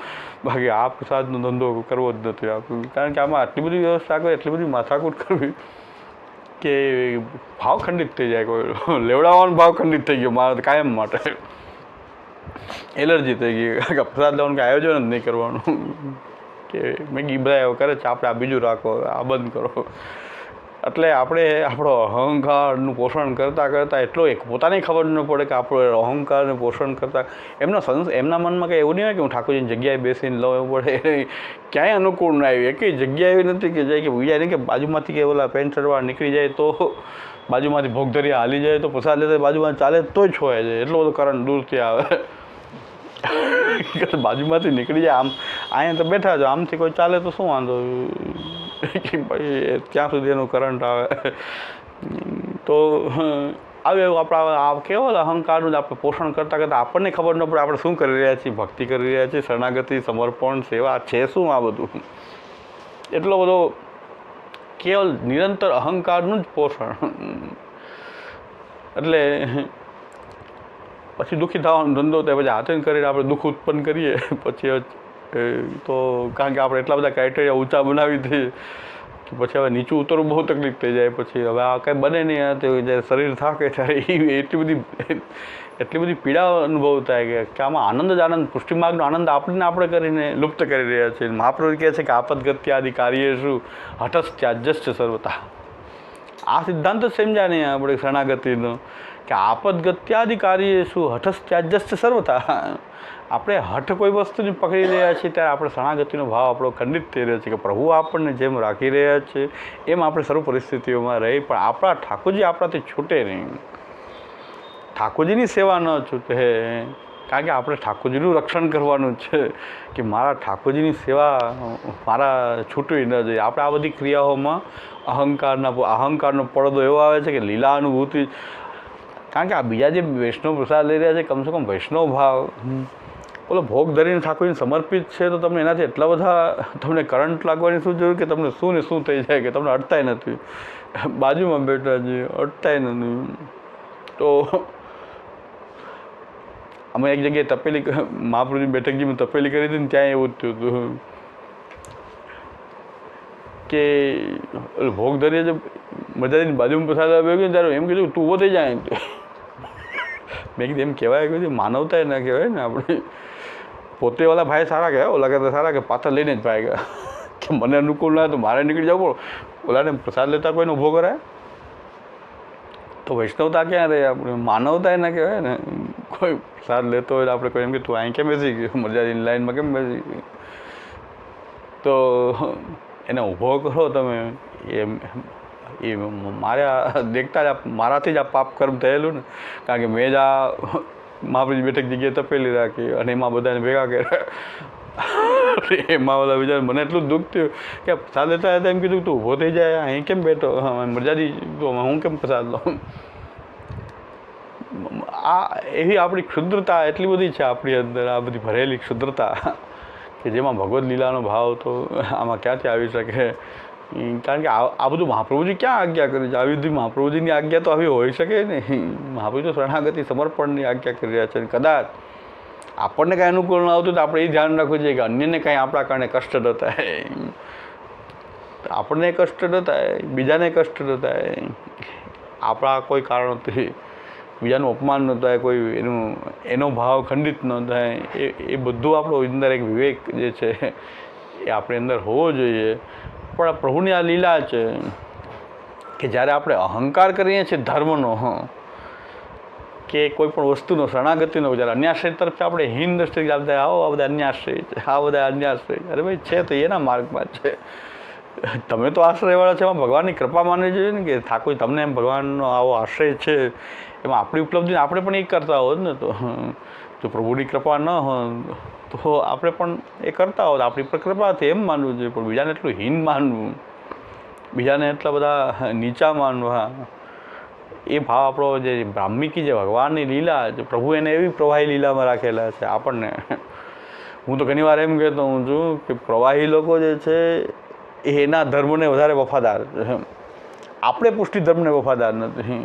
બાકી આ પ્રસાદનો ધંધો કરવો જ નથી આપણે. કારણ કે આમાં આટલી બધી વ્યવસ્થા કરે, એટલી બધી માથાકૂટ કરવી કે ભાવ ખંડિત થઈ જાય. કોઈ લેવડાવવાનો ભાવ ખંડિત થઈ ગયો મારા કાયમ માટે, એલર્જી થઈ ગઈ. પ્રસાદ લેવાનું કંઈ આયોજન જ નહીં કરવાનું કે મેં બધા એવું કરે છે, આપણે આ બીજું રાખો, આ બંધ કરો. એટલે આપણે આપણો અહંકારનું પોષણ કરતાં કરતાં એટલો એક પોતાને ખબર ન પડે કે આપણો અહંકારનું પોષણ કરતાં એમના મનમાં કંઈ એવું નહીં હોય કે હું ઠાકોરજીની જગ્યાએ બેસીને લઉં એવું પડે. ક્યાંય અનુકૂળ ના આવી, એકેય જગ્યા એવી નથી કે જાય કે બીજા નહીં કે બાજુમાંથી કે ઓલા પેન્ટ શર્ટવાળા નીકળી જાય તો બાજુમાંથી ભોગધરી હાલી જાય તો પ્રસાદ લેતા બાજુમાં ચાલે તો જ છોવાય જાય. એટલો બધો કરંટ દૂરથી આવે. બાજુમાંથી નીકળી જાય. આમ અહીંયા તો બેઠા છો, આમથી કોઈ ચાલે તો શું વાંધો? ભાઈ ત્યાં સુધી એનું કરંટ આવે. તો આવે એવું આપણા કેવો અહંકારનું જ આપણે પોષણ કરતાં કરતાં આપણને ખબર ન પડે આપણે શું કરી રહ્યા છીએ, ભક્તિ કરી રહ્યા છીએ, શરણાગતિ, સમર્પણ, સેવા છે શું આ બધું. એટલો બધો કેવલ નિરંતર અહંકારનું જ પોષણ. એટલે પછી દુઃખી થવાનો ધંધો થાય, પછી હાથે કરીને આપણે દુઃખ ઉત્પન્ન કરીએ પછી તો, કારણ કે આપણે એટલા બધા ક્રાઇટેરિયા ઊંચા બનાવી દઈએ કે પછી હવે નીચું ઉતરવું બહુ તકલીફ થઈ જાય. પછી હવે આ કંઈ બને નહીં, તો જ્યારે શરીર થાકે ત્યારે એટલી બધી પીડા અનુભવ થાય કે આમાં આનંદ જ આનંદ, પુષ્ટિમાર્ગનો આનંદ આપણે કરીને લુપ્ત કરી રહ્યા છીએ. મહાપ્રભુ કહે છે કે આપદગત્યાદિ કાર્યેષુ હઠસ્ત્યાજ્યશ્ચ સર્વતા. આ સિદ્ધાંત જ સમજ્યા નહીં આપણે શરણાગતિનો, કે આપદગત્યાધિકારી શું હઠસ્ત્યાજ્યસ્ત સર્વથા. આપણે હઠ કોઈ વસ્તુની પકડી રહ્યા છીએ ત્યારે આપણે શરણાગતિનો ભાવ આપણો ખંડિત થઈ રહ્યો છે, કે પ્રભુ આપણને જેમ રાખી રહ્યા છે એમ આપણે સર્વ પરિસ્થિતિઓમાં રહી, પણ આપણા ઠાકોરજી આપણાથી છૂટે નહીં, ઠાકોરજીની સેવા ન છૂટે. કારણ કે આપણે ઠાકોરજીનું રક્ષણ કરવાનું છે, કે મારા ઠાકોરજીની સેવા મારા છૂટવી ન જોઈએ. આપણે આ બધી ક્રિયાઓમાં અહંકારનો પડદો એવો આવે છે કે લીલા અનુભૂતિ. કારણ કે આ બીજા જે વૈષ્ણવ પ્રસાદ લઈ રહ્યા છે, કમસે કમ વૈષ્ણવ ભાવ, બોલો ભોગ ધરીને ઠાકોરજીને સમર્પિત છે, તો તમને એનાથી એટલા બધા તમને કરંટ લાગવાની શું જરૂર, કે તમને શું ને શું થઈ જાય, કે તમને અટતાય નથી, બાજુમાં બેઠા છે અટતાય નથી. તો અમે એક જગ્યાએ તપેલી મહાપ્રભુની બેઠકજીમાં તપેલી કરી હતી ને, ત્યાં એવું જ થયું હતું કે ભોગ ધરીએ છે, મજાની બાજુમાં પ્રસાદ આવ્યો ગયો ત્યારે એમ કીધું તું ઊભો થઈ જાય. મેં કીધું એમ કહેવાય કે માનવતા એ ના કહેવાય ને. આપણે પોતે ઓલા ભાઈ સારા કહેવાય, ઓલા કરતા સારા કે પાછળ લઈને જ ભાઈ ગયા, કે મને અનુકૂળ ના તો મારે નીકળી જવું પડે. ઓલાને પ્રસાદ લેતા કોઈને ઊભો કરાય તો વૈષ્ણવતા ક્યાં રહે? આપણે માનવતા એ ના કહેવાય ને. કોઈ પ્રસાદ લેતો હોય આપણે કોઈ એમ કે તું અહીં કેમ બેસી ગયો, મરજાદીની લાઈનમાં કેમ બેસી ગયો, તો એને ઊભો કરો તમે. એ મારા દેખતા જ મારાથી જ આ પાપ કર્મ થયેલું ને. કારણ કે મેં જ આ મહાપ્રભુજી બેઠક જગ્યાએ તપેલી રાખી અને એમાં બધાને ભેગા કર્યા. એમાં બધા બીજા મને એટલું જ દુઃખ થયું કે પ્રસાદ લેતા હતા એમ કીધું તું ઊભો થઈ જાય, અહીં કેમ બેઠો, મરજાદી તો હું કેમ પ્રસાદ લઉં. આ એવી આપણી ક્ષુદ્રતા એટલી બધી છે આપણી અંદર, આ બધી ભરેલી ક્ષુદ્રતા, કે જેમાં ભગવદ્ લીલાનો ભાવ તો આમાં ક્યાંથી આવી શકે. કારણ કે આ બધું મહાપ્રભુજી ક્યાં આજ્ઞા કરી છે? આવી બધી મહાપ્રભુજીની આજ્ઞા તો આવી હોઈ શકે નહીં. મહાપ્રભુ તો શરણાગતિ સમર્પણની આજ્ઞા કરી રહ્યા છે. કદાચ આપણને કાંઈ અનુકૂળ ન આવતું તો આપણે એ ધ્યાન રાખવું જોઈએ કે અન્યને કાંઈ આપણા કારણે કષ્ટ ન થાય, આપણને કષ્ટ ન થાય, બીજાને કષ્ટ ન થાય, આપણા કોઈ કારણોથી બીજાનું અપમાન ન થાય, કોઈ એનો ભાવ ખંડિત ન થાય. એ બધું આપણો અંદર એક વિવેક જે છે એ આપણી અંદર હોવો જોઈએ. પણ આ પ્રભુની આ લીલા છે કે જ્યારે આપણે અહંકાર કરીએ છીએ ધર્મનો, કે કોઈ પણ વસ્તુનો શરણાગતિનો, જ્યારે અન્યાશ્રય તરફ આપણે હીન દ્રષ્ટિ ચાલતા આવો આ બધા અન્યાશ્રય છે, આ બધા અન્યાશ્રય. અરે ભાઈ છે તો એના માર્ગમાં છે, તમે તો આશ્રયવાળા છે. એમાં ભગવાનની કૃપા માનવી જોઈએ ને, કે ઠાકોર તમને એમ ભગવાનનો આવો આશ્રય છે, એમાં આપણી ઉપલબ્ધિ આપણે પણ એ કરતા હોત ને. તો જો પ્રભુની કૃપા ન હોય તો આપણે પણ એ કરતા હોત, આપણી પર કૃપાથી એમ માનવું જોઈએ. પણ બીજાને એટલું હીન માનવું, બીજાને એટલા બધા નીચા માનવા, એ ભાવ આપણો જે બ્રાહ્મિકી જે ભગવાનની લીલા છે, પ્રભુ એને એવી પ્રવાહી લીલામાં રાખેલા છે આપણને. હું તો ઘણી વાર એમ કહેતો હું છું કે પ્રવાહી લોકો જે છે એ એના ધર્મને વધારે વફાદાર છે, આપણે પુષ્ટિ ધર્મને વફાદાર નથી.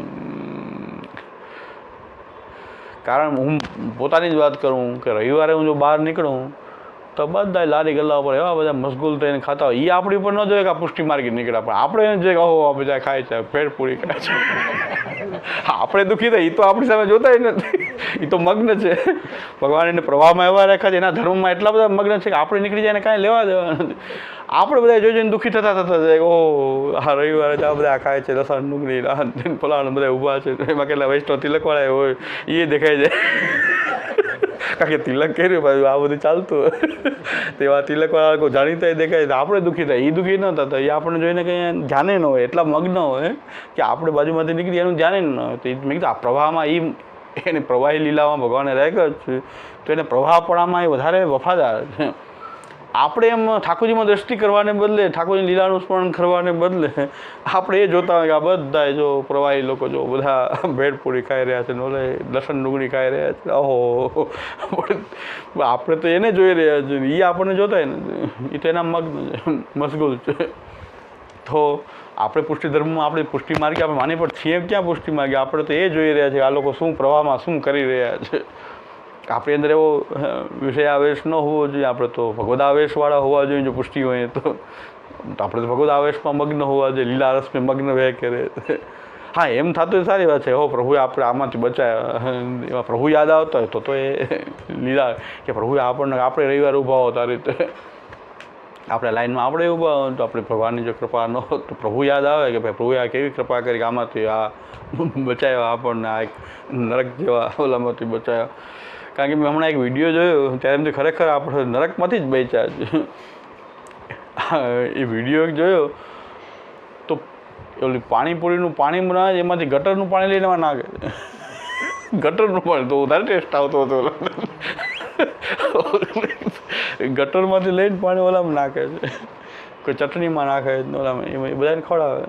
કારણ હું પોતાની જ વાત કરું કે રવિવારે હું જો બહાર નીકળું તો બધા લારી ગલ્લા ઉપર એવા બધા મશગુલ થઈને ખાતા હોય. એ આપણી પર ન જોઈએ કે આ પુષ્ટિ માર્ગે નીકળ્યા, પણ આપણે એને જોઈએ કે ઓહો આ બધા ખાય છે, પેટ પૂરી ખાય છે. આપણે દુઃખી થાય, એ તો આપણી સામે જોતા નથી, એ તો મગ્ન છે. ભગવાન એને પ્રવાહમાં એવા રાખ્યા છે, એના ધર્મમાં એટલા બધા મગ્ન છે કે આપણે નીકળી જાય ને કાંઈ લેવા દેવા નથી. આપણે બધા જોઈ જોઈને દુઃખી થતા જાય, ઓહ આ રવિવારે આ બધા ખાય છે, લસણ ડુંગળી ફલાણ બધા ઊભા છે, એમાં કેટલા વૈષ્ણવ તિલકવાળા હોય એ દેખાય જાય. કારણ કે તિલક કર્યું ભાઈ આ બધું ચાલતું હોય, તેવા તિલકવાળા કોઈ જાણીતા દેખાય તો આપણે દુઃખી થાય, એ દુઃખી ન થતા. એ આપણને જોઈને કંઈ ધ્યાને ન હોય, એટલા મગ્ન હોય કે આપણે બાજુમાંથી નીકળી એનું ધ્યાને ન હોય. તો મેં કીધું આ પ્રવાહમાં એને પ્રવાહી લીલામાં ભગવાને રાખ્યો છે, તો એને પ્રવાહપણામાં એ વધારે વફાદાર છે. આપણે એમ ઠાકોરજીમાં દ્રષ્ટિ કરવાને બદલે, ઠાકોરજી લીલાનું સ્મરણ કરવાને બદલે આપણે એ જોતા હોય કે આ બધા જો પ્રવાહી લોકો જો બધા ભેળપૂરી ખાઈ રહ્યા છે, ઓલે લસણ ડુંગળી ખાઈ રહ્યા છે, ઓહો આપણે તો એને જોઈ રહ્યા છીએ, એ આપણને જોતા નથી, એ તો એના મગ્ન છે, મશગુલ છે. તો આપણે પુષ્ટિ ધર્મમાં આપણે પુષ્ટિ માર્ગે આપણે માની પણ છીએ ક્યાં પુષ્ટિ માર્ગે? આપણે તો એ જોઈ રહ્યા છીએ આ લોકો શું પ્રવાહમાં શું કરી રહ્યા છે. આપણી અંદર એવો વિષય આવેશ ન હોવો જોઈએ, આપણે તો ભગવદ આવેશવાળા હોવા જોઈએ. જો પુષ્ટિ હોય તો આપણે તો ભગવદ આવેશમાં મગ્ન હોવા જોઈએ, લીલા રસમાં મગ્ન વહે કરે. હા એમ થતું સારી વાત છે, હો પ્રભુએ આપણે આમાંથી બચાવ્યા, એમાં પ્રભુ યાદ આવતા હોય તો એ લીલા કે પ્રભુએ આપણને આપણે રવિવાર ઊભા હોત આ રીતે. આપણે લાઈનમાં આપણે ઊભા હોય તો આપણે ભગવાનની જો કૃપા ન હોત તો પ્રભુ યાદ આવે કે ભાઈ પ્રભુએ આ કેવી કૃપા કરી કે આમાંથી આ બચાવ્યા આપણને, આ એક નરક જેવા ઓલામાંથી બચાવ્યા. કારણ કે મેં હમણાં એક વિડીયો જોયો ત્યારે એમથી ખરેખર આપણે નરકમાંથી જ બચ્યા છે. એ વિડીયો જોયો તો ઓલી પાણીપુરીનું પાણી બનાવે એમાંથી ગટરનું પાણી લઈને એમાં નાખે. ગટરનું પાણી તો વધારે ટેસ્ટ આવતો હતો. ગટરમાંથી લઈને પાણી ઓલામાં નાખે છે, કોઈ ચટણીમાં નાખે ઓલામાં, એમાં એ બધાને ખવડાવે.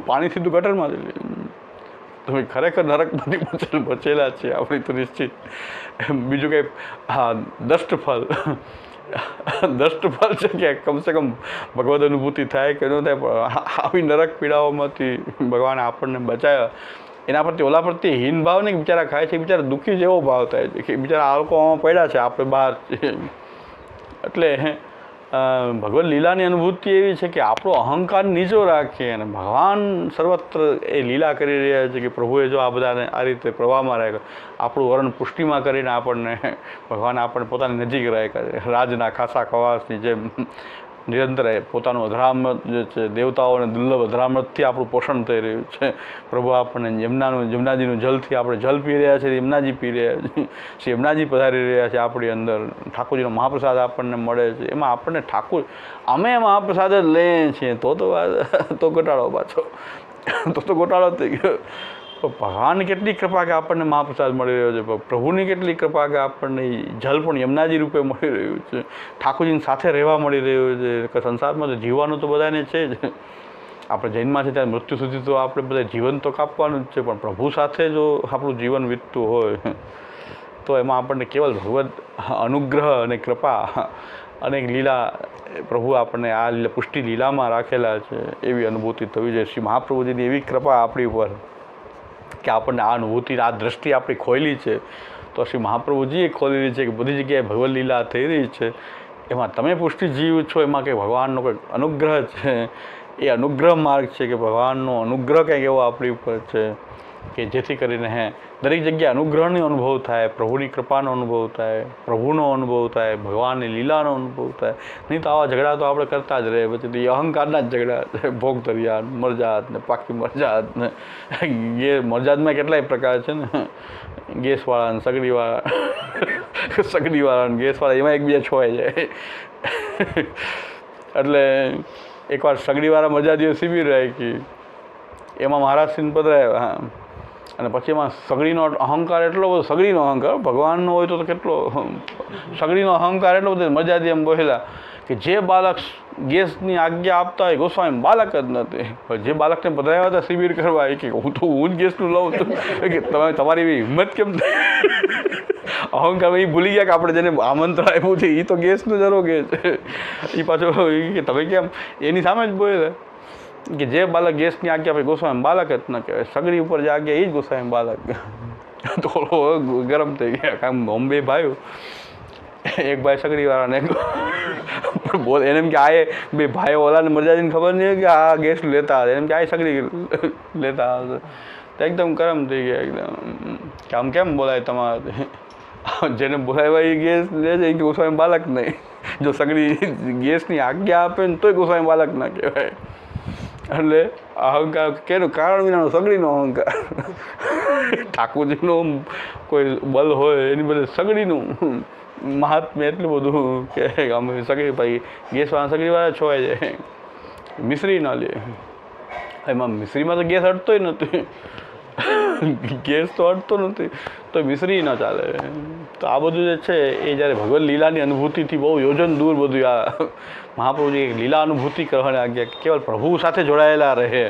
પાણી સીધું ગટરમાંથી લે. તમે ખરેખર નરકમાંથી બચેલા છે આપણી તો નિશ્ચિત. બીજું કંઈ હા દષ્ટફળ દષ્ટફળ છે કે કમસે કમ ભગવદ અનુભૂતિ થાય કે ન થાય, પણ આવી નરક પીડાઓમાંથી ભગવાને આપણને બચાવ્યા. એના પ્રત્યે ઓલા પ્રત્યે હીન ભાવ ને બિચારા ખાય છે, બિચારા દુઃખી જેવો ભાવ થાય છે કે બિચારા આ લોકો આમાં પડ્યા છે, આપણે બહાર છે. એટલે ભગવદ લીલાની અનુભૂતિ એવી છે કે આપણો અહંકાર નીચો રાખીએ અને ભગવાન સર્વત્ર એ લીલા કરી રહ્યા છે કે પ્રભુએ જો આ બધાને આ રીતે પ્રવાહમાં રાખ્યો, આપણું વરણ પુષ્ટિમાં કરીને આપણને ભગવાન આપણને પોતાની નજીક રાખ્યા છે. રાજના ખાસા ખવાસની જેમ નિરંતર પોતાનું અધરામૃત જે છે, દેવતાઓને દુર્લભ અધરામૃતથી આપણું પોષણ થઈ રહ્યું છે. પ્રભુ આપણને યમુનાજીનું જલથી આપણે જલ પી રહ્યા છીએ, યમુનાજી પી રહ્યા છીએ, શ્રી યમુનાજી પધારી રહ્યા છે આપણી અંદર. ઠાકોરજીનો મહાપ્રસાદ આપણને મળે છે, એમાં આપણને ઠાકોર અમે મહાપ્રસાદ જ લઈએ છીએ તો ઘટાડો પાછો તો ઘટાડો થઈ ગયો. ભગવાનની કેટલી કૃપા કે આપણને મહાપ્રસાદ મળી રહ્યો છે, પ્રભુની કેટલી કૃપા કે આપણને જલ પણ યમુનાજી રૂપે મળી રહ્યું છે, ઠાકોરજીની સાથે રહેવા મળી રહ્યું છે. કે સંસારમાં તો જીવવાનું તો બધાને છે જ. આપણે જૈનમાં છે ત્યારે મૃત્યુ સુધી તો આપણે બધા જીવન તો કાપવાનું જ છે, પણ પ્રભુ સાથે જો આપણું જીવન વીતતું હોય તો એમાં આપણને કેવલ ભગવદ અનુગ્રહ અને કૃપા અને લીલા પ્રભુ આપણને આ પુષ્ટિ લીલામાં રાખેલા છે એવી અનુભૂતિ થવી જોઈએ. શ્રી મહાપ્રભુજીની એવી કૃપા આપણી ઉપર કે આપણને આ અનુભૂતિ, આ દ્રષ્ટિ આપણી ખોલી છે. તો શ્રી મહાપ્રભુજીએ ખોલેલી છે કે બધી જગ્યાએ ભગવદ લીલા થઈ રહી છે, એમાં તમે પુષ્ટિ જીવ છો, એમાં કંઈ ભગવાનનો કંઈક અનુગ્રહ છે. એ અનુગ્રહ માર્ગ છે કે ભગવાનનો અનુગ્રહ કંઈક એવો આપણી ઉપર છે કે જેથી કરીને દરેક જગ્યાએ અનુગ્રહનો અનુભવ થાય, પ્રભુની કૃપાનો અનુભવ થાય, પ્રભુનો અનુભવ થાય, ભગવાનની લીલાનો અનુભવ થાય. નહીં તો આવા ઝઘડા તો આપણે કરતા જ રહે. પછી અહંકારના જ ઝઘડા, ભોગ દરિયા, મરજાત ને પાકી મરજાત ને મરજાતમાં કેટલાય પ્રકાર છે ને, ગેસવાળા ને સગડીવાળા ને ગેસવાળા, એમાં એકબીજા છોવાઈ જાય. એટલે એકવાર સગડીવાળા મરજાદીઓ શિબિર રાખી, એમાં મહારાષ્ટ્રીને પધરાવ્યા. અને પછી એમાં સગડીનો અહંકાર એટલો બધો, સગડીનો અહંકાર ભગવાનનો હોય તો કેટલો, સગડીનો અહંકાર એટલો બધો. મરજાદી એમ બોલેલા કે જે બાળક ગેસની આજ્ઞા આપતા હોય ગોસ્વામી બાળક જ નથી. જે બાળકને પધરાવ્યા હતા શિબિર કરવા, કે હું જ ગેસનું લઉં છું, કે તમારી એવી હિંમત કેમ અહંકાર એ ભૂલી ગયા કે આપણે જેને આમંત્રણ આપ્યું છે એ તો ગેસનું જરો કે છે. એ પાછો કે તમે કેમ એની સામે જ બોલે કે જે બાળક ગેસની આજ્ઞા આપે ગોસ્વામી બાળક જ ન કહેવાય, સગડી ઉપર જે આજ્ઞા એ જ ગોસ્વામી બાળક. થોડો ગરમ થઈ ગયા. કામ બોમ્બે ભાઈ, એક ભાઈ સગડીવાળાને બોલ, એને એમ કે આ બે ભાઈ ઓલાને મરજાદીને ખબર નહીં કે આ ગેસ લેતા હતા, એમ કે આ સગડી લેતા હશે. તો એકદમ ગરમ થઈ ગયા એકદમ કે આમ કેમ બોલાય તમારે, જેને બોલાવ્યા એ ગેસ લે છે એ ગોસ્વામી બાળક નહીં. જો સગડી ગેસની આજ્ઞા આપે ને તોય ગોસ્વામી બાળક ના કહેવાય. એટલે અહંકાર કેનું કારણ વિનાનો સગડીનો અહંકાર. ઠાકોરજીનો કોઈ બલ હોય એની બદલે સગડીનું મહાત્મ્ય એટલું બધું કે અમે સગડી ભાઈ ગેસવાળા સગડીવાળા છોવાઈ જાય. મિશ્રી ના લે, એમાં મિશ્રીમાં તો ગેસ અડતોય નથી, ગેસ તો અડતો નથી તો મિશ્રી ના ચાલે. તો આ બધું જે છે એ જ્યારે ભગવદ લીલાની અનુભૂતિથી બહુ યોજન દૂર બધું આ મહાપ્રભુજી એક લીલા અનુભૂતિ કરવાની આજ્ઞા, કેવલ પ્રભુ સાથે જોડાયેલા રહે.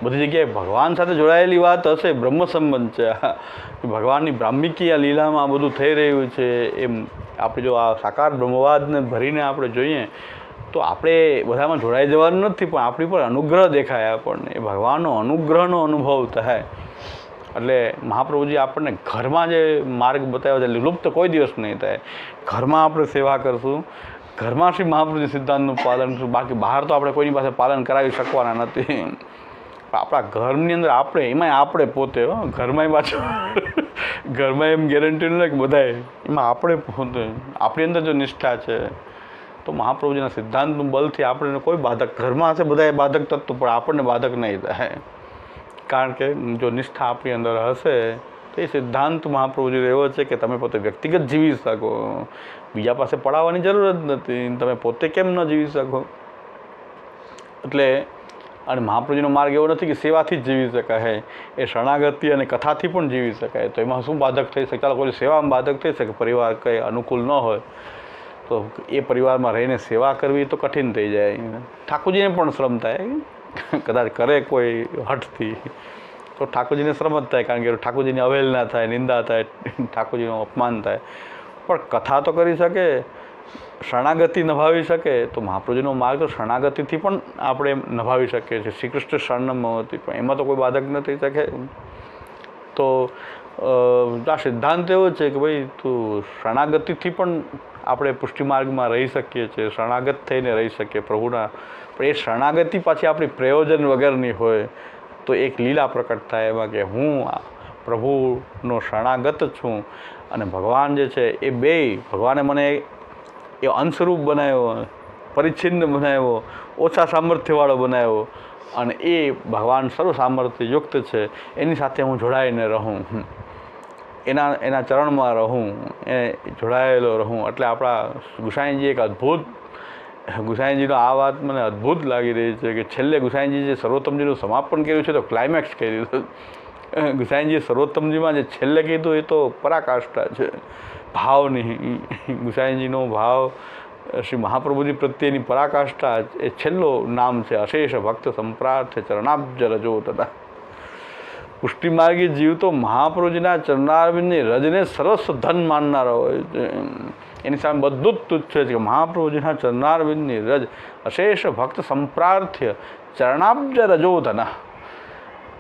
બધી જગ્યાએ ભગવાન સાથે જોડાયેલી વાત હશે, બ્રહ્મ સંબંધ છે. ભગવાનની બ્રાહ્મિકી આ લીલામાં આ બધું થઈ રહ્યું છે. એમ આપણે જો આ સાકાર બ્રહ્મવાદને ભરીને આપણે જોઈએ તો આપણે બધામાં જોડાઈ જવાનું નથી, પણ આપણી પર અનુગ્રહ દેખાય આપણને, એ ભગવાનનો અનુગ્રહનો અનુભવ થાય. એટલે મહાપ્રભુજી આપણને ઘરમાં જે માર્ગ બતાવ્યો છે લુપ્ત કોઈ દિવસ નહીં થાય. ઘરમાં આપણે સેવા કરશું, ઘરમાં શ્રી મહાપ્રભુજી સિદ્ધાંતનું પાલન કરશું, બાકી બહાર તો આપણે કોઈની પાસે પાલન કરાવી શકવાના નથી. આપણા ઘરની અંદર આપણે, એમાંય આપણે પોતે ઘરમાં પાછું ઘરમાં એમ ગેરંટી નથી કે બધાએ, એમાં આપણે પોતે આપણી અંદર જો નિષ્ઠા છે, તો મહાપ્રભુજીના સિદ્ધાંતનું બલથી આપણને કોઈ બાધક, ઘરમાં હશે બધા બાધક તત્વ, પણ આપણને બાધક નહીં થાય. કારણ કે જો નિષ્ઠા આપણી અંદર હશે તો એ સિદ્ધાંત મહાપ્રભુજી એવો છે કે તમે પોતે વ્યક્તિગત જીવી શકો, બીજા પાસે પડાવવાની જરૂર જ નથી, તમે પોતે કેમ ન જીવી શકો. એટલે અને મહાપ્રભુજીનો માર્ગ એવો નથી કે સેવાથી જ જીવી શકાય, એ શરણાગતિ અને કથાથી પણ જીવી શકાય. તો એમાં શું બાધક થઈ શકે? ચાલો કોઈ સેવામાં બાધક થઈ શકે, પરિવાર કંઈ અનુકૂળ ન હોય તો એ પરિવારમાં રહીને સેવા કરવી તો કઠિન થઈ જાય. ઠાકોરજીને પણ શ્રમ થાય, કદાચ કરે કોઈ હઠથી તો ઠાકોરજીને શ્રમ જ થાય, કારણ કે ઠાકોરજીની અવહેલના થાય, નિંદા થાય, ઠાકોરજીનું અપમાન થાય. પણ કથા તો કરી શકે, શરણાગતિ નભાવી શકે. તો મહાપ્રભુજીનો માર્ગ તો શરણાગતિથી પણ આપણે નભાવી શકીએ છીએ. શ્રી કૃષ્ણ શરણમ હતી, પણ એમાં તો કોઈ બાધક ન થઈ શકે. તો આ સિદ્ધાંત એવો છે કે ભાઈ તું શરણાગતિથી પણ આપણે પુષ્ટિ માર્ગમાં રહી શકીએ છીએ, શરણાગત થઈને રહી શકીએ પ્રભુના. પણ એ શરણાગતિ પાછી આપણી પ્રયોજન વગરની હોય તો એક લીલા પ્રકટ થાય એમાં કે હું પ્રભુનો શરણાગત છું અને ભગવાન જે છે એ બે, ભગવાને મને એ અંશરૂપ બનાવ્યો, પરિચ્છિન્ન બનાવ્યો, ઓછા સામર્થ્યવાળો બનાવ્યો, અને એ ભગવાન સર્વ સામર્થ્યયુક્ત છે, એની સાથે હું જોડાઈને રહું, એના ચરણમાં રહું, એ જોડાયેલો રહું. એટલે આપણા ગુસાઈજી એક અદ્ભુત, ગુસાઈજીનો આ વાત મને અદ્ભુત લાગી રહી છે કે છેલ્લે ગુસાઈજી જે સર્વોત્તમજીનું સમાપન કર્યું છે તો ક્લાઇમેક્સ કહી દીધું. ગુસાઈજીએ સર્વોત્તમજીમાં જે છેલ્લે કીધું એ તો પરાકાષ્ઠા છે ભાવની. ગુસાઈજીનો ભાવ શ્રી મહાપ્રભુજી પ્રત્યેની પરાકાષ્ઠા એ છેલ્લો નામ છે. અશેષ ભક્ત સંપ્રાર્થ ચરણાબ્જ રજો તથા. પુષ્ટિ માર્ગી જીવ તો મહાપ્રભુજીના ચરણારવિંદની રજને સર્વસ્વ ધન માનનારા હોય છે. એની સામે બધું જ તુચ્છ છે કે મહાપ્રભુજીના ચરણારવિંદની રજ અશેષ ભક્ત સંપ્રાર્થ્ય ચરણાબ્જ રજોધના.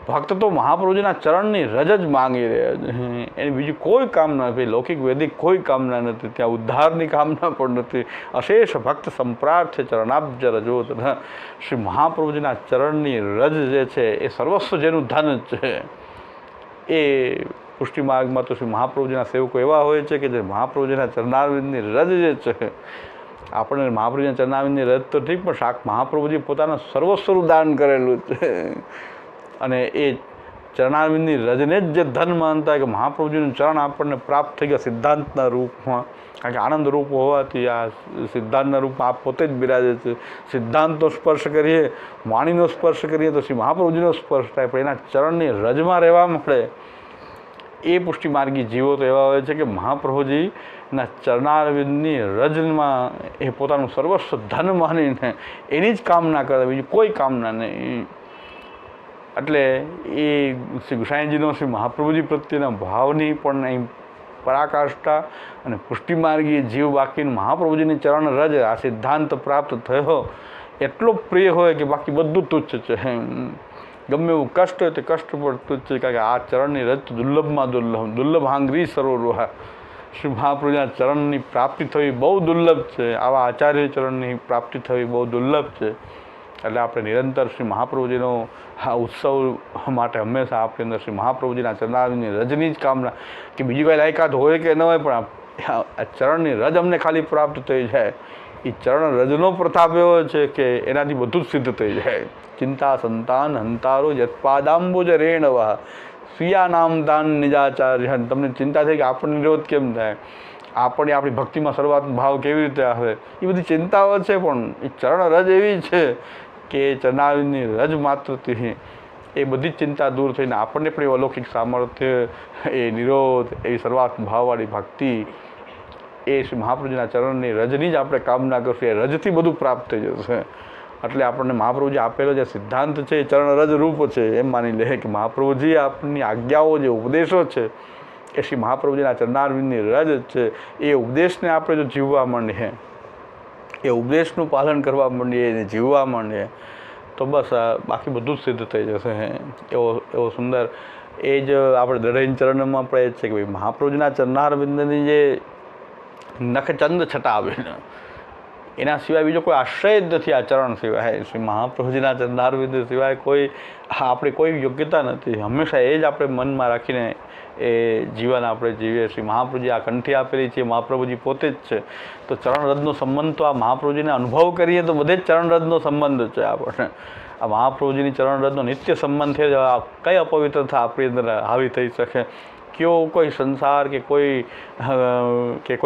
ભક્ત તો મહાપ્રભુજીના ચરણની રજ જ માંગી રહ્યા છે, એની બીજી કોઈ કામના નથી, લૌકિક વૈદિક કોઈ કામના નથી, ત્યાં ઉદ્ધારની કામના પણ નથી. અશેષ ભક્ત સંપ્રાર્થ્ય ચરણાબ્જ રજોધના. શ્રી મહાપ્રભુજીના ચરણની રજ જે છે એ સર્વસ્વ જેનું ધન છે. એ પુષ્ટિ માર્ગમાં તો શ્રી મહાપ્રભુજીના સેવકો એવા હોય છે કે જે મહાપ્રભુજીના ચરણારવિંદની રજ જે છે, આપણને મહાપ્રભુજીના ચરણારવિંદની રજ તો ઠીક, પણ મહાપ્રભુજી પોતાના સર્વસ્વનું દાન કરેલું છે. અને એ ચરણારવિંદની રજને જ જે ધન માનતા હોય કે મહાપ્રભુજીનું ચરણ આપણને પ્રાપ્ત થઈ ગયા સિદ્ધાંતના રૂપમાં, કારણ કે આનંદ રૂપ હોવાથી આ સિદ્ધાંતના રૂપમાં આપ પોતે જ બિરાજે છે. સિદ્ધાંતનો સ્પર્શ કરીએ, વાણીનો સ્પર્શ કરીએ તો શ્રી મહાપ્રભુજીનો સ્પર્શ થાય, પણ એના ચરણની રજમાં રહેવા મળે. એ પુષ્ટિ માર્ગી જીવો તો એવા હોય છે કે મહાપ્રભુજીના ચરણારવિંદની રજમાં એ પોતાનું સર્વસ્વ ધન માનીને એની જ કામના કરે, બીજી કોઈ કામના નહીં. એટલે એ શ્રી ગુસાઈજીનો શ્રી મહાપ્રભુજી પ્રત્યેના ભાવની પણ અહીં પરાકાષ્ઠા અને પુષ્ટિ માર્ગી જીવ બાકીનું મહાપ્રભુજીની ચરણ રજ આ સિદ્ધાંત પ્રાપ્ત થયો એટલો પ્રિય હોય કે બાકી બધું તુચ્છ છે. ગમે એવું કષ્ટ હોય તે કષ્ટ પણ તુચ્છ છે, કારણ કે આ ચરણની રજ દુર્લભમાં દુર્લભ, દુર્લભાંગરી સરોવર. શ્રી મહાપ્રભુજીના ચરણની પ્રાપ્તિ થવી બહુ દુર્લભ છે, આવા આચાર્ય ચરણની પ્રાપ્તિ થવી બહુ દુર્લભ છે. એટલે આપણે નિરંતર શ્રી મહાપ્રભુજીનો આ ઉત્સવ માટે હંમેશા આપણી અંદર શ્રી મહાપ્રભુજીના ચરણારવિંદની રજની જ કામના, કે બીજી કોઈ લાયકાત હોય કે ન હોય, પણ આ ચરણની રજ અમને ખાલી પ્રાપ્ત થઈ જાય. એ ચરણ રજનો પ્રતાપ એવો છે કે એનાથી બધું જ સિદ્ધ થઈ જાય. ચિંતા સંતાન હંતારો યત્પાદાંબુજ રેણવા સ્વીયા નામ દાન નિજાચાર્ય. તમને ચિંતા થઈ કે આપણને નિરોધ કેમ થાય, આપણને આપણી ભક્તિમાં શરૂઆત ભાવ કેવી રીતે આવે, એ બધી ચિંતાઓ છે. પણ એ ચરણ રજ એવી છે કે ચરણારવિંદની રજ માત્રથી એ બધી જ ચિંતા દૂર થઈને આપણને પણ એ અલૌકિક સામર્થ્ય, એ નિરોધ, એવી શરૂઆત ભાવવાળી ભક્તિ, એ શ્રી મહાપ્રભુજીના ચરણની રજની જ આપણે કામના કરશું. એ રજથી બધું પ્રાપ્ત થઈ જશે. એટલે આપણને મહાપ્રભુજી આપેલો જે સિદ્ધાંત છે એ ચરણ રજ રૂપ છે. એમ માની લે કે મહાપ્રભુજી આપની આજ્ઞાઓ જે ઉપદેશો છે એ શ્રી મહાપ્રભુજીના ચરણારવિંદની રજ છે. એ ઉપદેશને આપણે જો જીવવા માંડીએ, એ ઉપદેશનું પાલન કરવા માંડીએ, એને જીવવા માંડીએ તો બસ બાકી બધું જ સિદ્ધ થઈ જશે. એવો સુંદર એ જ આપણે દઢૈન ચરણમાં પણ એ જ છે કે ભાઈ મહાપ્રભુજીના ચરણારવિંદની જે નખચંદ છટાવીને એના સિવાય બીજો કોઈ આશ્રય જ નથી આ ચરણ સિવાય. શ્રી મહાપ્રભુજીના ચરણારવિંદ સિવાય કોઈ આપણી કોઈ યોગ્યતા નથી. હંમેશા એ જ આપણે મનમાં રાખીને એ જીવન આપણે જીવીએ. શ્રી મહાપ્રભુજી આ કંઠી આપેલી છે, મહાપ્રભુજી પોતે જ છે. તો ચરણરજનો સંબંધ તો આ મહાપ્રભુજીને અનુભવ કરીએ તો બધે જ ચરણરજનો સંબંધ છે આપણને. આ મહાપ્રભુજીની ચરણરજનો નિત્ય સંબંધ છે. કઈ અપવિત્રતા આપણી અંદર હાવી થઈ શકે? કયો કોઈ સંસાર કે કોઈ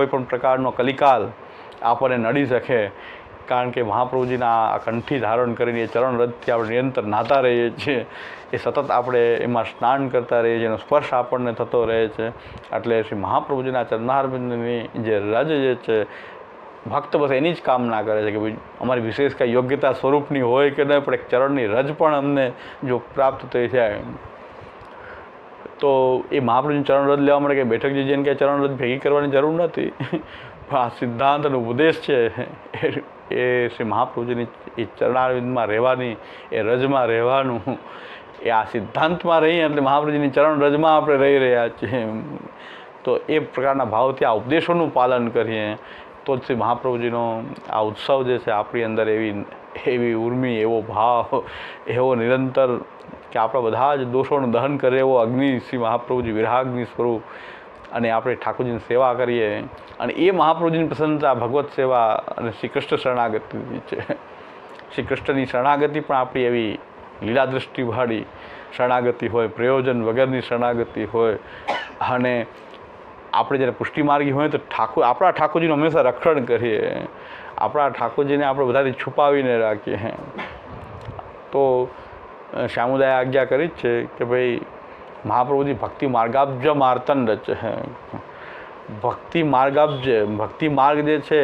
પણ પ્રકારનો કલિકાલ આપણને નડી શકે? કારણ કે મહાપ્રભુજીના આ કંઠી ધારણ કરીને એ ચરણરજથી આપણે નિરંતર નાતા રહીએ છીએ. એ સતત આપણે એમાં સ્નાન કરતા રહીએ છીએ, એનો સ્પર્શ આપણને થતો રહે છે. એટલે શ્રી મહાપ્રભુજીના ચરણારવિંદની જે રજ જે છે, ભક્ત બસ એની જ કામના કરે છે કે ભાઈ અમારી વિશેષ કાંઈ યોગ્યતા સ્વરૂપની હોય કે નહીં, પણ એક ચરણની રજ પણ અમને જો પ્રાપ્ત થઈ જાય તો એ મહાપ્રભુજીની ચરણરજ લેવા માટે કે બેઠક જઈને કે ચરણરજ ભેગી કરવાની જરૂર નથી. આ સિદ્ધાંત અને ઉપદેશ છે એ શ્રી મહાપ્રભુજીની એ ચરણારવિંદમાં રહેવાની, એ રજમાં રહેવાનું, એ આ સિદ્ધાંતમાં રહીએ એટલે મહાપ્રભુજીની ચરણ રજમાં આપણે રહી રહ્યા છીએ. તો એ પ્રકારના ભાવથી આ ઉપદેશોનું પાલન કરીએ તો જ શ્રી મહાપ્રભુજીનો આ ઉત્સવ જે છે આપણી અંદર એવી ઉર્મી, એવો ભાવ, એવો નિરંતર કે આપણા બધા જ દોષોનું દહન કરે એવો અગ્નિ શ્રી મહાપ્રભુજી વિરાગ્નિ સ્વરૂપ, અને આપણે ઠાકોરજીની સેવા કરીએ. અને એ મહાપ્રભુજીની પ્રસન્નતા ભગવત સેવા અને શ્રી કૃષ્ણ શરણાગતિ છે. શ્રી કૃષ્ણની શરણાગતિ પણ આપણી એવી લીલા દૃષ્ટિવાળી શરણાગતિ હોય, પ્રયોજન વગરની શરણાગતિ હોય. અને આપણે જ્યારે પુષ્ટિમાર્ગી હોય તો આપણા ઠાકોરજીનું હંમેશા રક્ષણ કરીએ, આપણા ઠાકોરજીને આપણે બધાથી છુપાવીને રાખીએ. તો શ્યામુદાએ આજ્ઞા કરી જ છે કે ભાઈ મહાપ્રભુજી ભક્તિ માર્ગાબ્જ માર્તંડ છે. ભક્તિ માર્ગ જે છે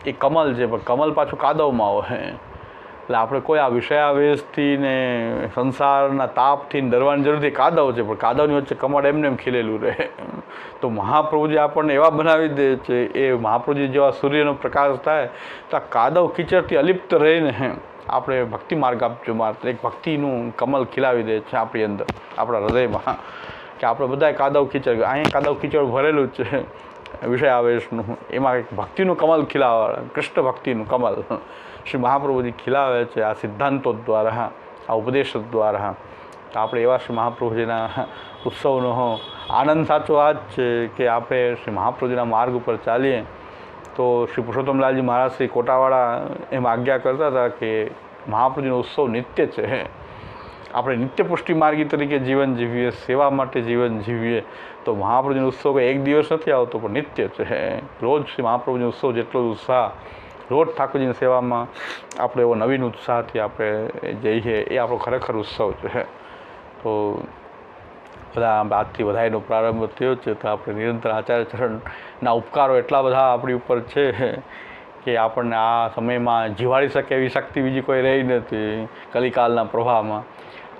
એ કમલ છે, પણ કમલ પાછું કાદવમાં હોય. એટલે આપણે કોઈ આ વિષયાવેશથી ને સંસારના તાપથી ડરવાની જરૂર નથી. કાદવ છે, પણ કાદવની વચ્ચે કમળ એમને એમ ખીલેલું રહે. તો મહાપ્રભુજી આપણને એવા બનાવી દે છે. એ મહાપ્રભુજી જેવા સૂર્યનો પ્રકાશ થાય તો આ કાદવ કીચડથી અલિપ્ત રહીને આપણે ભક્તિ માર્ગાબ્જમાં એક ભક્તિનું કમલ ખીલાવી દે છે આપણી અંદર, આપણા હૃદયમાં. કે આપણે બધાએ કાદવ કીચડ, અહીંયા કાદવ કીચડ ભરેલું જ છે વિષયાવેશનું, એમાં એક ભક્તિનું કમલ ખીલાવે, કૃષ્ણ ભક્તિનું કમલ શ્રી મહાપ્રભુજી ખીલાવે છે આ સિદ્ધાંતો દ્વારા, આ ઉપદેશો દ્વારા. તો આપણે એવા શ્રી મહાપ્રભુજીના ઉત્સવનો આનંદ સાચો આ જ છે કે આપણે શ્રી મહાપ્રભુજીના માર્ગ ઉપર ચાલીએ. તો શ્રી પુરુષોત્તમલાલજી મહારાજ શ્રી કોટાવાળા એમ આજ્ઞા કરતા હતા કે મહાપ્રભુજીનો ઉત્સવ નિત્ય છે. આપણે નિત્ય પુષ્ટિ માર્ગી તરીકે જીવન જીવીએ, સેવા માટે જીવન જીવીએ. તો મહાપ્રભુજીનો ઉત્સવ કોઈ એક દિવસ નથી આવતો, પણ નિત્ય છે. રોજ શ્રી મહાપ્રભુજીનો ઉત્સવ જેટલો ઉત્સાહ, રોજ ઠાકોરજીની સેવામાં આપણે એવો નવીન ઉત્સાહથી આપણે જઈએ, એ આપણો ખરેખર ઉત્સવ છે. તો બધા આજથી બધાનો પ્રારંભ થયો છે. તો આપણે નિરંતર આચાર્ય ચરણના ઉપકારો એટલા બધા આપણી ઉપર છે કે આપણને આ સમયમાં જીવાડી શકે એવી શક્તિ બીજી કોઈ રહી નથી કલિકાલના પ્રવાહમાં.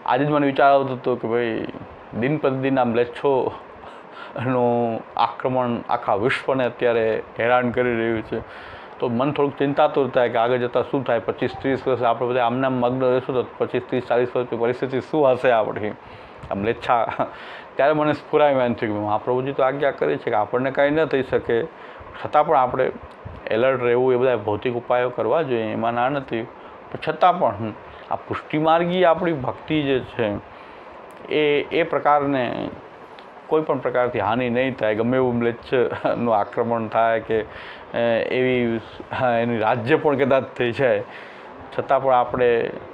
આજે જ મને વિચાર આવતો હતો કે ભાઈ દિન પ્રતિદિન આ મ્લેચ્છોનું આક્રમણ આખા વિશ્વને અત્યારે હેરાન કરી રહ્યું છે. તો મન થોડુંક ચિંતાતુર થાય કે આગળ જતાં શું થાય. 25-30 વર્ષ આપણે બધા આમનામ મગ્ન રહીશું તો 25-30-40 વર્ષની પરિસ્થિતિ શું હશે આપણી આમ લેચ્છા. ત્યારે મને સ્ફુરાયમાન થયું કે મહાપ્રભુજી તો આજ્ઞા કરી છે કે આપણને કાંઈ ન થઈ શકે, છતાં પણ આપણે એલર્ટ રહેવું, એ બધા ભૌતિક ઉપાયો કરવા જોઈએ, એમાં ના નથી. પણ છતાં પણ આ પુષ્ટિમાર્ગી આપણી ભક્તિ જે છે એ પ્રકારને કોઈ પણ પ્રકારથી હાનિ નહીં થાય. ગમે એવું મ્લેચ્છનું આક્રમણ થાય કે એવી એની રાજ્ય પણ કદાચ થઈ જાય, છતાં પણ આપણે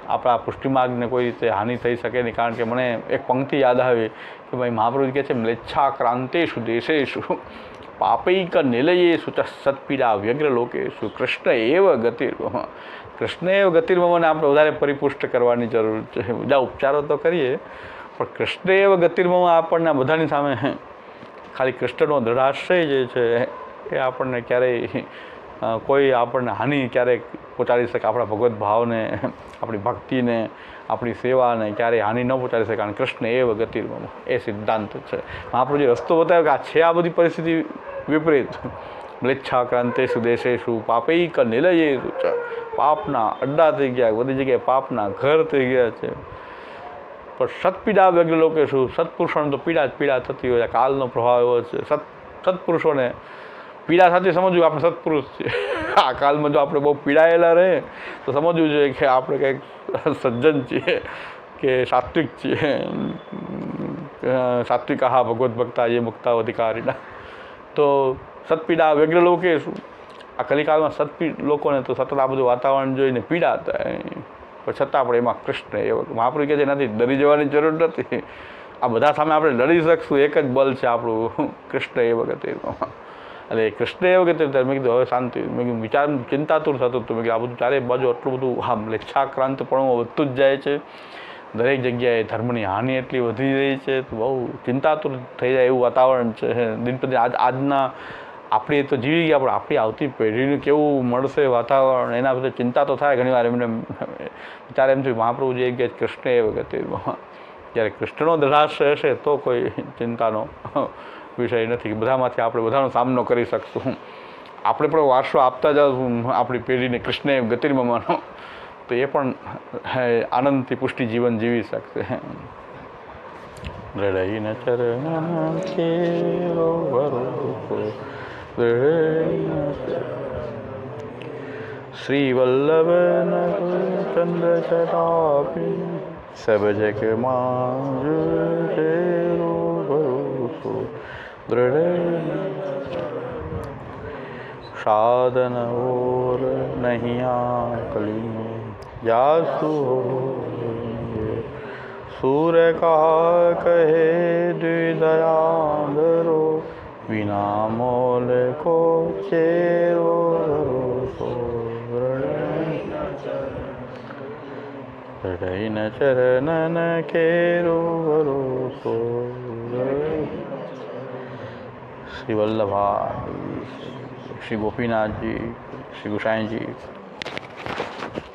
આપણા પુષ્ટિમાર્ગને કોઈ રીતે હાનિ થઈ શકે નહીં. કારણ કે મને એક પંક્તિ યાદ આવી કે ભાઈ મહાપ્રભુજી કહે છે મ્લેચ્છાક્રાંતેષુ દેશેષુ પાપૈક નિલયેષુ ચ સત્પીડા વ્યગ્ર લોકેષુ કૃષ્ણ એવ ગતિર્મમ. કૃષ્ણ એવ ગતિર્મમને આપણે વધારે પરિપુષ્ટ કરવાની જરૂર છે. બધા ઉપચારો તો કરીએ, પણ કૃષ્ણ એવ ગતિર્મમ આપણને બધાની સામે ખાલી કૃષ્ણનો દૃઢાશ્રય જે છે એ આપણને ક્યારેય કોઈ આપણને હાનિ ક્યારેય પહોંચાડી શકે. આપણા ભગવત ભાવને, આપણી ભક્તિને, આપણી સેવાને ક્યારેય હાનિ ન પહોંચાડી શકે. કારણ કૃષ્ણ એવ ગતિર્મમ એ સિદ્ધાંત છે. મહાપ્રભુજી રસ્તો બતાવ્યો કે આ છે આ બધી પરિસ્થિતિ વિપરીત. મ્લેચ્છાક્રાંતેષુ દેશેષુ પાપૈક નિલયેષુ ચ. પાપના અડ્ડા થઈ ગયા, બધી જગ્યાએ પાપના ઘર થઈ ગયા છે. પણ સત્પીડા વ્યગ્ર લોકેષુ, સત્પુરુષોને તો પીડા જ પીડા થતી હોય. કાલનો પ્રભાવ એવો છે. સત્પુરુષોને પીડા સાથે સમજવું આપણે સત્પુરુષ છીએ. આ કાલમાં જો આપણે બહુ પીડાયેલા રહે તો સમજવું જોઈએ કે આપણે કંઈક સજ્જન છીએ કે સાત્વિક છીએ. સાત્વિકા ભગવત ભક્તા એ મુક્તા અધિકારીના. તો સતપીડા વ્યગ્ર લોકે શું, આ કલિકાળમાં સતપીડ લોકોને તો સતત આ બધું વાતાવરણ જોઈને પીડા થાય, પણ છતાં પણ એમાં કૃષ્ણ એ મહાપ્રભુ કહે છે નથી ડરી જવાની જરૂર નથી, આ બધા સામે આપણે લડી શકશું, એક જ બલ છે આપણું કૃષ્ણ એ વખતે. એટલે કૃષ્ણ એ વખતે મેં કીધું હવે શાંતિ, મેં કીધું વિચાર ચિંતાતુર થતું હતું. મેં કીધું આ બધું ચારે બાજુ આટલું બધું આમ લેચ્છાક્રાંતપણું વધતું જ જાય છે, દરેક જગ્યાએ ધર્મની હાનિ એટલી વધી રહી છે, તો બહુ ચિંતાતુર થઈ જાય એવું વાતાવરણ છે દિન પ્રતિ. આજના આપણે તો જીવી ગયા, પણ આપણી આવતી પેઢીને કેવું મળશે વાતાવરણ, એના બધે ચિંતા તો થાય ઘણી વાર. એમને વિચાર એમ થયું મહાપ્રભુ જે કે કૃષ્ણ એ વખતે, જ્યારે કૃષ્ણનો દ્રઢાશ્રય હશે તો કોઈ ચિંતાનો વિષય નથી. બધામાંથી આપણે બધાનો સામનો કરી શકશું. આપણે પણ વારસો આપતા જાઉં આપણી પેઢીને કૃષ્ણ ગતિર્મમાનો, તો એ પણ આનંદથી પુષ્ટિ જીવન જીવી શકશે. દ્રઢઈને ચરણ કેરો ભરોસો, શ્રી વલ્લભ ચંદ્ર ચટાપી સબ જગ માંગ તેરો ભરોસો, દૃઢ સાધન ઓર નહીં આકલી જાસુ सूर का कहे द्विदयांधरो, बिना मोल को चेरो हृदय न चरणन केरो भरोસો. શ્રી વલ્લભાઈ, શ્રી ગોપીનાથજી, શ્રી ગુસાઈજી